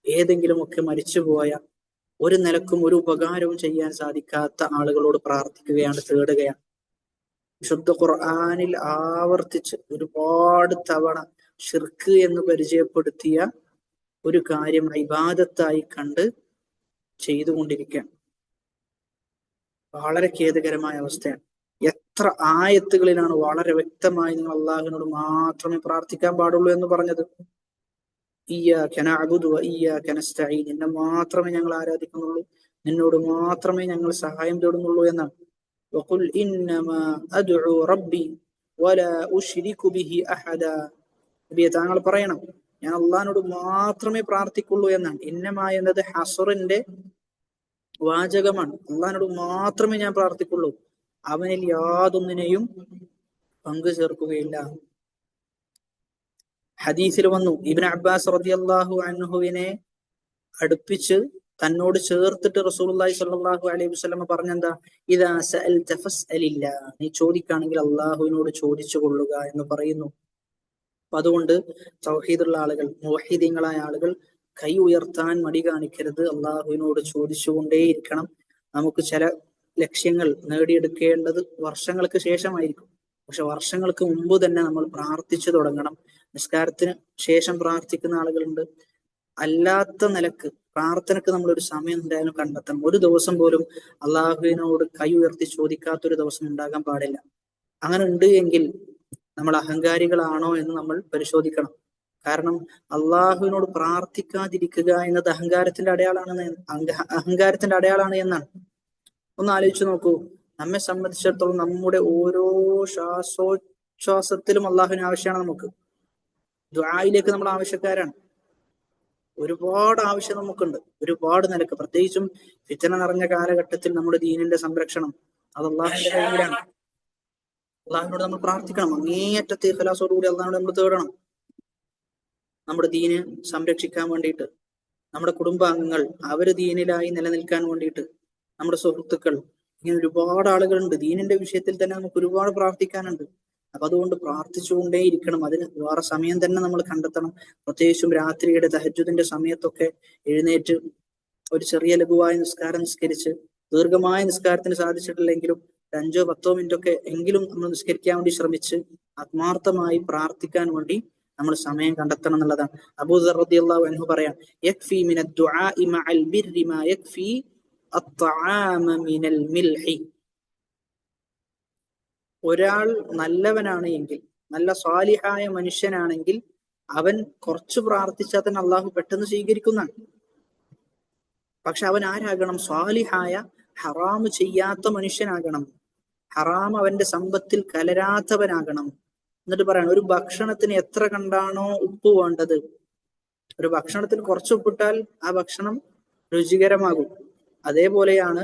ഏതെങ്കിലുമൊക്കെ മരിച്ചുപോയ, ഒരു നിലക്കും ഒരു ഉപകാരവും ചെയ്യാൻ സാധിക്കാത്ത ആളുകളോട് പ്രാർത്ഥിക്കുകയാണ്, തേടുകയാണ്. വിശുദ്ധ ഖുർആനിൽ ആവർത്തിച്ച് ഒരുപാട് തവണ ഷിർക്ക് എന്ന് പരിചയപ്പെടുത്തിയ ഒരു കാര്യം ഇബാദത്തായി കണ്ട് ചെയ്തുകൊണ്ടിരിക്കുകയാണ്. വളരെ ഖേദകരമായ അവസ്ഥയാണ്. എത്ര ആയത്തുകളിലാണ് വളരെ വ്യക്തമായി നിങ്ങൾ അള്ളാഹുവിനോട് മാത്രമേ പ്രാർത്ഥിക്കാൻ പാടുള്ളൂ എന്ന് പറഞ്ഞത്. ഇയ്യാക നഅ്ബുദു വ ഇയ്യാക നസ്തഈൻ, നിന്നെ മാത്രമേ ഞങ്ങൾ ആരാധിക്കുന്നുള്ളൂ, നിന്നോട് മാത്രമേ ഞങ്ങൾ സഹായം തേടുന്നുള്ളൂ എന്നാണ്. വഖുൽ ഇന്നമാ അദ്ഉ റബ്ബി വലാ ഉശ്രികു ബിഹി അഹദ, നബിയെ താങ്കൾ പറയണം, ഞാൻ അള്ളാഹിനോട് മാത്രമേ പ്രാർത്ഥിക്കുള്ളൂ എന്നാണ്. ഇന്നമാ എന്നത് ഹസ്റിന്റെ വാചകമാണ്. അള്ളാഹിനോട് മാത്രമേ ഞാൻ പ്രാർത്ഥിക്കുള്ളൂ, അവനിൽ യാതൊന്നിനെയും പങ്കു ചേർക്കുകയില്ല. ഹദീസിൽ വന്നു, ഇബ്നു അബ്ബാസ് റളിയല്ലാഹു അൻഹുവിനെ അടുപ്പിച്ച് തന്നോട് ചേർത്തിട്ട് റസൂലുള്ളാഹി സ്വല്ലല്ലാഹു അലൈഹി വസല്ലം പറഞ്ഞെന്താ, ഇദാ സഅൽത ഫസ്അലില്ലാ, നീ ചോദിക്കുകയാണെങ്കിൽ അള്ളാഹുവിനോട് ചോദിച്ചു കൊള്ളുക എന്ന് പറയുന്നു. അപ്പൊ അതുകൊണ്ട് തൗഹീദുള്ള ആളുകൾ, മുവഹിദീങ്ങളായ ആളുകൾ കൈ ഉയർത്താൻ മടി കാണിക്കരുത്, അള്ളാഹുവിനോട് ചോദിച്ചുകൊണ്ടേയിരിക്കണം. നമുക്ക് ചില ലക്ഷ്യങ്ങൾ നേടിയെടുക്കേണ്ടത് വർഷങ്ങൾക്ക് ശേഷമായിരിക്കും. പക്ഷെ വർഷങ്ങൾക്ക് മുമ്പ് തന്നെ നമ്മൾ പ്രാർത്ഥിച്ചു തുടങ്ങണം. നിസ്കാരത്തിന് ശേഷം പ്രാർത്ഥിക്കുന്ന ആളുകളുണ്ട്. അല്ലാത്ത നിലക്ക് പ്രാർത്ഥനക്ക് നമ്മളൊരു സമയം എന്തായാലും കണ്ടെത്തണം. ഒരു ദിവസം പോലും അള്ളാഹുവിനോട് കൈ ഉയർത്തി ചോദിക്കാത്തൊരു ദിവസം ഉണ്ടാകാൻ പാടില്ല. അങ്ങനെ ഉണ്ട് എങ്കിൽ നമ്മൾ അഹങ്കാരികളാണോ എന്ന് നമ്മൾ പരിശോധിക്കണം. കാരണം അള്ളാഹുവിനോട് പ്രാർത്ഥിക്കാതിരിക്കുക എന്നത് അഹങ്കാരത്തിന്റെ അടയാളാണ് എന്നാണ്. ഒന്ന് ആലോചിച്ച് നോക്കൂ, നമ്മെ സംബന്ധിച്ചിടത്തോളം നമ്മുടെ ഓരോ ശ്വാസോച്ഛ്വാസത്തിലും അള്ളാഹുവിന് ആവശ്യമാണ്. നമുക്ക് ദുആയിലേക്ക് നമ്മൾ ആവശ്യക്കാരാണ്. ഒരുപാട് ആവശ്യം നമുക്കുണ്ട്, ഒരുപാട് നിലക്ക്. പ്രത്യേകിച്ചും ഫിത്ന നിറഞ്ഞ കാലഘട്ടത്തിൽ നമ്മുടെ ദീനിന്റെ സംരക്ഷണം അത് അള്ളാഹുവിന്റെ കയ്യിലാണ്. അള്ളാഹുവിനോട് നമ്മൾ പ്രാർത്ഥിക്കണം, അങ്ങേയറ്റത്തെ ഇഖ്ലാസോടുകൂടി അള്ളാഹുവിനോട് നമ്മൾ തേടണം. നമ്മുടെ ദീന് സംരക്ഷിക്കാൻ വേണ്ടിയിട്ട്, നമ്മുടെ കുടുംബാംഗങ്ങൾ അവര് ദീനിലായി നിലനിൽക്കാൻ വേണ്ടിയിട്ട്, നമ്മുടെ സുഹൃത്തുക്കൾ, ഇങ്ങനെ ഒരുപാട് ആളുകളുണ്ട്. ദീനിന്റെ വിഷയത്തിൽ തന്നെ നമുക്ക് ഒരുപാട് പ്രാർത്ഥിക്കാനുണ്ട്. അപ്പൊ അതുകൊണ്ട് പ്രാർത്ഥിച്ചുകൊണ്ടേ ഇരിക്കണം. അതിന് വേറെ സമയം തന്നെ നമ്മൾ കണ്ടെത്തണം. പ്രത്യേകിച്ചും രാത്രിയുടെ തഹജ്ജുദിന്റെ സമയത്തൊക്കെ എഴുന്നേറ്റ് ഒരു ചെറിയ ലഘുവായ നിസ്കാരം നിസ്കരിച്ച്, ദീർഘമായ നിസ്കാരത്തിന് സാധിച്ചിട്ടില്ലെങ്കിലും 5-10 മിനിറ്റൊക്കെ എങ്കിലും നമ്മൾ നിസ്കരിക്കാൻ വേണ്ടി ശ്രമിച്ച് ആത്മാർത്ഥമായി പ്രാർത്ഥിക്കാൻ വേണ്ടി നമ്മൾ സമയം കണ്ടെത്തണം എന്നുള്ളതാണ്. അബൂദർ റളിയല്ലാഹു അൻഹു പറയാം, യക്ഫി മിനദ് ദുആഇ മഅൽ ബിർരി മാ യക്ഫി അത്അമ മിനൽ മിൽഹി. ഒരാൾ നല്ലവനാണ് എങ്കിൽ, നല്ല സ്വാലിഹായ മനുഷ്യനാണെങ്കിൽ അവൻ കുറച്ച് പ്രാർത്ഥിച്ചാൽ തന്നെ അള്ളാഹു പെട്ടെന്ന് സ്വീകരിക്കുന്നതാണ്. പക്ഷെ അവൻ ആരാകണം? സ്വാലിഹായ, ഹറാമ് ചെയ്യാത്ത മനുഷ്യനാകണം. ഹറാം അവന്റെ സമ്പത്തിൽ കലരാത്തവനാകണം. എന്നിട്ട് പറയണം, ഒരു ഭക്ഷണത്തിന് എത്ര കണ്ടാണോ ഉപ്പ് വേണ്ടത്, ഒരു ഭക്ഷണത്തിന് കുറച്ച് ഉപ്പിട്ടാൽ ആ ഭക്ഷണം രുചികരമാകും. അതേപോലെയാണ്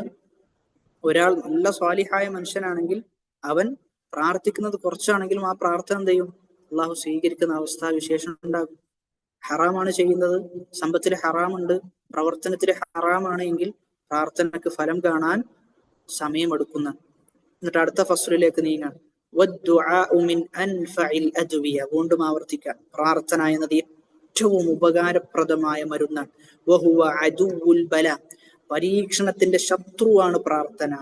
ഒരാൾ നല്ല സ്വാലിഹായ മനുഷ്യനാണെങ്കിൽ അവൻ പ്രാർത്ഥിക്കുന്നത് കുറച്ചാണെങ്കിലും ആ പ്രാർത്ഥന എന്ത് ചെയ്യും? അള്ളാഹു സ്വീകരിക്കുന്ന അവസ്ഥാവിശേഷം ഉണ്ടാകും. ഹറാമാണ് ചെയ്യുന്നത്, സമ്പത്തിൽ ഹറാമുണ്ട്, പ്രവർത്തനത്തിൽ ഹറാമാണ് എങ്കിൽ പ്രാർത്ഥനക്ക് ഫലം കാണാൻ സമയമെടുക്കുന്ന. എന്നിട്ട് അടുത്ത ഫസ്ലിലേക്ക് നീങ്ങാൻ, വീണ്ടും ആവർത്തിക്കാൻ, പ്രാർത്ഥന എന്നത് ഏറ്റവും ഉപകാരപ്രദമായ മരുന്നാണ്. വഹുവ അദുവുൽ ബല, പരീക്ഷണത്തിന്റെ ശത്രുവാണ് പ്രാർത്ഥന.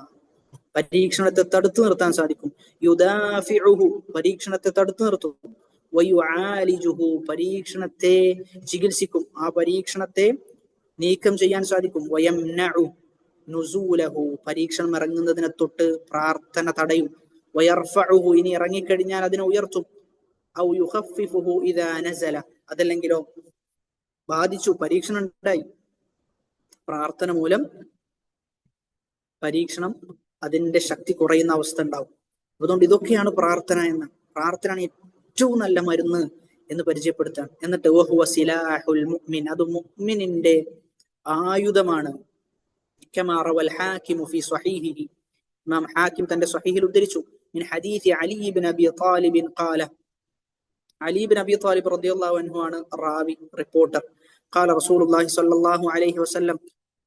പരീക്ഷണത്തെ തടുത്തു നിർത്താൻ സാധിക്കും. യുദാഫിഉഹു, പരീക്ഷണത്തെ തടുത്തു നിർത്തും. വയുആലിജുഹു, പരീക്ഷണത്തെ ചികിത്സിക്കും, ആ പരീക്ഷണത്തെ നീക്കം ചെയ്യാൻ സാധിക്കും. വയംനഉ നുസൂലഹു, പരീക്ഷണം ഇറങ്ങുന്നതിനെ തൊട്ട് പ്രാർത്ഥന തടയും. വയർഫഉഹു, ഇനി ഇറങ്ങിക്കഴിഞ്ഞാൽ അതിനെ ഉയർത്തും. ഔ യുഖഫിഫുഹു ഇദാ നസല, അതല്ലെങ്കിലോ ബാധിച്ചു, പരീക്ഷണം ഉണ്ടായി, പ്രാർത്ഥന മൂലം പരീക്ഷണം അതിന്റെ ശക്തി കുറയുന്ന അവസ്ഥ ഉണ്ടാവും. അതുകൊണ്ട് ഇതൊക്കെയാണ് പ്രാർത്ഥന എന്ന്. പ്രാർത്ഥനയാണ് ഏറ്റവും നല്ല മരുന്ന് എന്ന് പരിചയപ്പെടുത്താൻ. എന്നിട്ട് വഹുവ സിലാഹുൽ മുഅ്മിൻ, അത് മുഅ്മിനിന്റെ ആയുധമാണ്. കമാ റവൽ ഹാകിമു ഫീ സ്വഹീഹിഹി, ഇമാം ഹാകിം തന്റെ സ്വഹീഹിൽ ഉദ്ധരിച്ചു, മിൻ ഹദീസ് അലി ഇബ്നു അബി ത്വാലിബ് ഖാല, അലി ഇബ്നു അബി ത്വാലിബ് റളിയല്ലാഹു അൻഹു ആണ് റാവി, റിപ്പോർട്ടർ. ഖാല റസൂലുള്ളാഹി സ്വല്ലല്ലാഹു അലൈഹി വസല്ലം,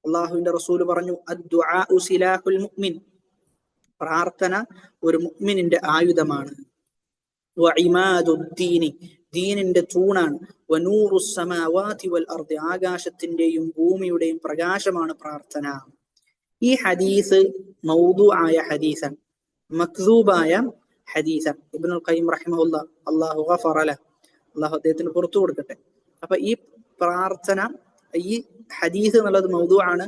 അല്ലാഹുവിന്റെ റസൂൽ പറഞ്ഞു, അദ്ദുആഉ സിലാഹുൽ മുഅ്മിൻ, പ്രാർത്ഥന ഒരു മുഅ്മിനിന്റെ ആയുധമാണ്. വഇമാദുദ്ദീനി, ദീനിന്റെ തൂണാണ്. വനൂറുസ് സമാവാതി വൽ അർദ്, ആകാശത്തിന്റെയും ഭൂമിയുടെയും പ്രകാശമാണ് പ്രാർത്ഥന. ഈ ഹദീസ് മൗദൂആയ ഹദീസൻ, മക്ദൂബായ ഹദീസൻ. ഇബ്നുൽ ഖയ്യിം റഹിമഹുല്ലാഹ്, അല്ലാഹു ഗഫറ ലഹു, അല്ലാഹു അദ്ദേഹത്തിന് പുറത്തു കൊടുക്കട്ടെ. അപ്പൊ ഈ പ്രാർത്ഥന, ഈ ഹദീസ് എന്നുള്ളത് മൗദൂആണ്.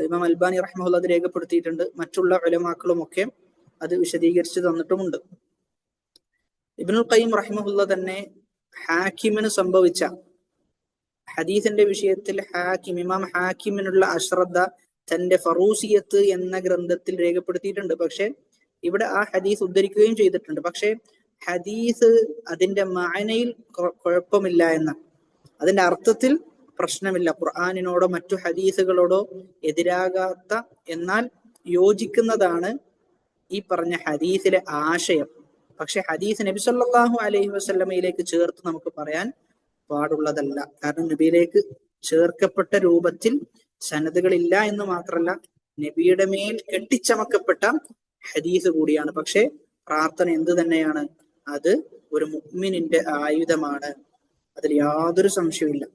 ഇമാം അൽബാനി റഹിമഹുല്ലാഹ് അത് രേഖപ്പെടുത്തിയിട്ടുണ്ട്. മറ്റുള്ള ഉലമാക്കളും ഒക്കെ അത് വിശദീകരിച്ച് തന്നിട്ടുമുണ്ട്. ഇബ്നുൽ ഖയ്യിം റഹിമഹുല്ലാഹ് തന്നെ ഹാക്കിമിന് സംഭവിച്ച ഹദീസിന്റെ വിഷയത്തിൽ ഇമാം ഹാക്കിമിനുള്ള അശ്രദ്ധ തന്റെ ഫറൂസിയത്ത് എന്ന ഗ്രന്ഥത്തിൽ രേഖപ്പെടുത്തിയിട്ടുണ്ട്. പക്ഷെ ഇവിടെ ആ ഹദീസ് ഉദ്ധരിക്കുകയും ചെയ്തിട്ടുണ്ട്. പക്ഷെ ഹദീസ് അതിന്റെ മഅനയിൽ കുഴപ്പമില്ല എന്ന, അതിന്റെ അർത്ഥത്തിൽ പ്രശ്നമില്ല, ഖുർആനിനോടോ മറ്റു ഹദീസുകളോടോ എതിരാകാത്ത, എന്നാൽ യോജിക്കുന്നതാണ് ഈ പറഞ്ഞ ഹദീസിലെ ആശയം. പക്ഷെ ഹദീസ് നബി സല്ലല്ലാഹു അലൈഹി വസല്ലമയിലേക്ക് ചേർത്ത് നമുക്ക് പറയാൻ പാടുള്ളതല്ല. കാരണം നബിയിലേക്ക് ചേർക്കപ്പെട്ട രൂപത്തിൽ സനദുകളില്ല എന്ന് മാത്രമല്ല, നബിയുടെ മേൽ കെട്ടിച്ചമക്കപ്പെട്ട ഹദീസ് കൂടിയാണ്. പക്ഷെ പ്രാർത്ഥന എന്ത് തന്നെയാണ്, അത് ഒരു മുഅ്മിനിന്റെ ആയുധമാണ്, അതിൽ യാതൊരു സംശയവുമില്ല.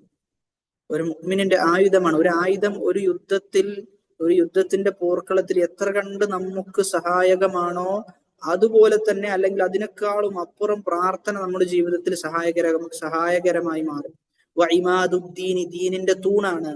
ഒരു മുഅ്മിനിന്റെ ആയുധമാണ്. ഒരു ആയുധം ഒരു യുദ്ധത്തിന്റെ പോർക്കളത്തിൽ എത്ര കണ്ട് നമുക്ക് സഹായകമാണോ അതുപോലെ തന്നെ, അല്ലെങ്കിൽ അതിനേക്കാളും അപ്പുറം പ്രാർത്ഥന നമ്മുടെ ജീവിതത്തിൽ സഹായകരമായി മാറും. വഇമാദുദ്ദീനി, ദീനിന്റെ തൂണാണ്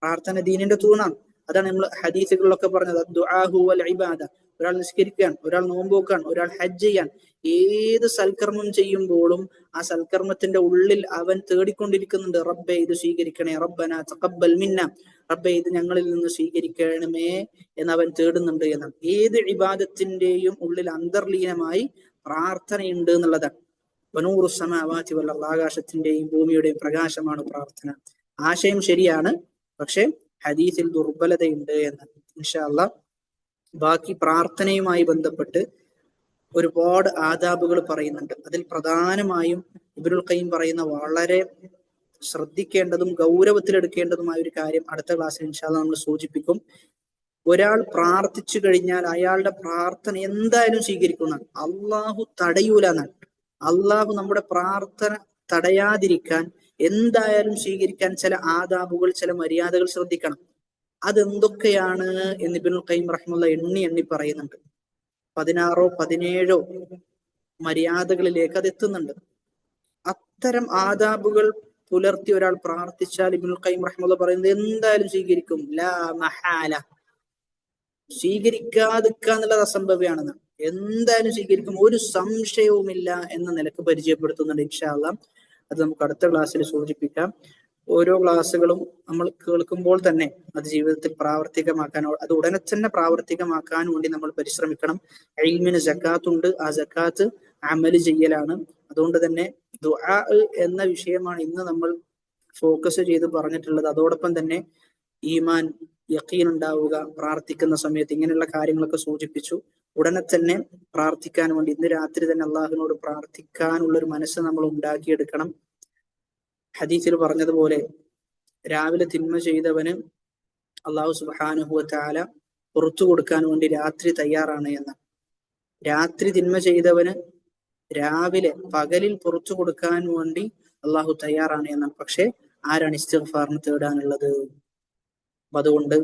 പ്രാർത്ഥന, ദീനിന്റെ തൂണാണ്. അതാണ് നമ്മൾ ഹദീസുകളിലൊക്കെ പറഞ്ഞത്, ദുആഹു വൽ ഇബാദ. ഒരാൾ നിസ്കരിക്കാൻ, ഒരാൾ നോമ്പോക്കാൻ, ഒരാൾ ഹജ്ജ് ചെയ്യാൻ, ഏത് സൽക്കർമ്മം ചെയ്യുമ്പോഴും ആ സൽക്കർമ്മത്തിന്റെ ഉള്ളിൽ അവൻ തേടിക്കൊണ്ടിരിക്കുന്നുണ്ട്, റബ്ബേ ഇത് സ്വീകരിക്കണേ, റബ്ബന തഖബ്ബൽ മിന്ന, റബ്ബേ ഇത് ഞങ്ങളിൽ നിന്ന് സ്വീകരിക്കണമേ എന്ന് അവൻ തേടുന്നുണ്ട് എന്നാണ്. ഏത് ഇബാദത്തിന്റെയും ഉള്ളിൽ അന്തർലീനമായി പ്രാർത്ഥനയുണ്ട് എന്നുള്ളതാണ്. വനൂറുസ് സമാവാതി വൽ അർദ്, ആകാശത്തിന്റെയും ഭൂമിയുടെയും പ്രകാശമാണ് പ്രാർത്ഥന. ആശയം ശരിയാണ്, പക്ഷെ ഹദീസിൽ ദുർബലതയുണ്ട് എന്ന്. ഇൻഷാ അല്ലാഹ് ബാക്കി പ്രാർത്ഥനയുമായി ബന്ധപ്പെട്ട് ഒരുപാട് ആദാബുകൾ പറയുന്നുണ്ട്. അതിൽ പ്രധാനമായും ഇബ്നുൽ ഖയ്യിം പറയുന്ന വളരെ ശ്രദ്ധിക്കേണ്ടതും ഗൗരവത്തിലെടുക്കേണ്ടതുമായ ഒരു കാര്യം അടുത്ത ക്ലാസ്സിൽ ഇൻഷാ അല്ലാഹ് നമ്മൾ സൂചിപ്പിക്കും. ഒരാൾ പ്രാർത്ഥിച്ചു കഴിഞ്ഞാൽ അയാളുടെ പ്രാർത്ഥന എന്തായാലും സ്വീകരിക്കുന്നതാണ്. അള്ളാഹു തടയൂല എന്നാണ്. അള്ളാഹു നമ്മുടെ പ്രാർത്ഥന തടയാതിരിക്കാൻ, എന്തായാലും സ്വീകരിക്കാൻ ചില ആദാബുകൾ, ചില മര്യാദകൾ ശ്രദ്ധിക്കണം. അതെന്തൊക്കെയാണ് എന്ന് ഇബ്നുൽ ഖയ്യിം റഹിമഹുല്ലാഹ് എണ്ണി പറയുന്നുണ്ട്. 16 17 മര്യാദകളിലേക്ക് അത് എത്തുന്നുണ്ട്. അത്തരം ആദാബുകൾ പുലർത്തി ഒരാൾ പ്രാർത്ഥിച്ചാൽ ഇബ്നുൽ ഖയ്യിം റഹിമഹുല്ലാഹ് പറയുന്നത് എന്തായാലും സ്വീകരിക്കും. ലാ മഹാല, സ്വീകരിക്കാതിരിക്കുക എന്നുള്ളത് അസംഭവ്യമാണെന്ന്. എന്തായാലും സ്വീകരിക്കും, ഒരു സംശയവുമില്ല എന്ന നിലക്ക് പരിചയപ്പെടുത്തുന്നുണ്ട്. ഇൻഷാ അല്ലാഹ് അത് നമുക്ക് അടുത്ത ക്ലാസ്സിൽ സൂചിപ്പിക്കാം. ഓരോ ക്ലാസ്സുകളും നമ്മൾ കേൾക്കുമ്പോൾ തന്നെ അത് ജീവിതത്തിൽ പ്രാവർത്തികമാക്കാൻ, അത് ഉടനെ തന്നെ പ്രാവർത്തികമാക്കാൻ വേണ്ടി നമ്മൾ പരിശ്രമിക്കണം. ഇൽമിന് സക്കാത്തുണ്ട്, ആ സക്കാത്ത് അമല് ചെയ്യലാണ്. അതുകൊണ്ട് തന്നെ ദുആ എന്ന വിഷയമാണ് ഇന്ന് നമ്മൾ ഫോക്കസ് ചെയ്ത് പറഞ്ഞിട്ടുള്ളത്. അതോടൊപ്പം തന്നെ ഈമാൻ, യഖീൻ ഉണ്ടാവുക, പ്രാർത്ഥിക്കുന്ന സമയത്ത് ഇങ്ങനെയുള്ള കാര്യങ്ങളൊക്കെ സൂചിപ്പിച്ചു. ഉടനെ തന്നെ പ്രാർത്ഥിക്കാൻ വേണ്ടി ഇന്ന് രാത്രി തന്നെ അള്ളാഹുവിനോട് പ്രാർത്ഥിക്കാനുള്ള ഒരു മനസ്സ് നമ്മൾ ഉണ്ടാക്കിയെടുക്കണം. ഹദീസിൽ പറഞ്ഞതുപോലെ രാവിലെ തിന്മ ചെയ്തവന് അള്ളാഹു സുബ്ഹാനഹു വ തആല പുറത്തു കൊടുക്കാൻ വേണ്ടി രാത്രി തയ്യാറാണ് എന്ന്. രാത്രി തിന്മ ചെയ്തവന് രാവിലെ പകലിൽ പുറത്തു കൊടുക്കാൻ വേണ്ടി അള്ളാഹു തയ്യാറാണ് എന്നാണ്. പക്ഷെ ആരാണ് ഇസ്തിഗ്ഫാറിന് തേടാനുള്ളത്? അതുകൊണ്ട്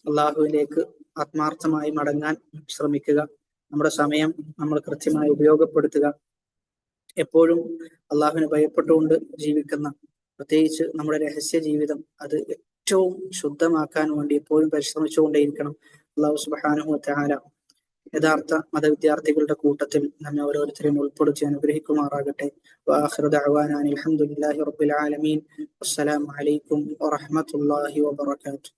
അള്ളാഹുവിലേക്ക് ആത്മാർത്ഥമായി മടങ്ങാൻ ശ്രമിക്കുക. നമ്മുടെ സമയം നമ്മൾ കൃത്യമായി ഉപയോഗപ്പെടുത്തുക. എപ്പോഴും അള്ളാഹുവിനെ ഭയപ്പെട്ടുകൊണ്ട് ജീവിക്കുന്ന, പ്രത്യേകിച്ച് നമ്മുടെ രഹസ്യ ജീവിതം അത് ഏറ്റവും ശുദ്ധമാക്കാൻ വേണ്ടി എപ്പോഴും പരിശ്രമിച്ചുകൊണ്ടേയിരിക്കണം. അള്ളാഹു സുബ്ഹാനഹു വ തആല യഥാർത്ഥ മതവിദ്യാർത്ഥികളുടെ കൂട്ടത്തിൽ നമ്മെ ഓരോരുത്തരെയും ഉൾപ്പെടുത്തി അനുഗ്രഹിക്കുമാറാകട്ടെ. വആഖിറു ദഅ്വാനാ അൽഹംദുലില്ലാഹി റബ്ബിൽ ആലമീൻ. അസ്സലാമു അലൈക്കും വറഹ്മത്തുള്ളാഹി വബറകാതുഹു.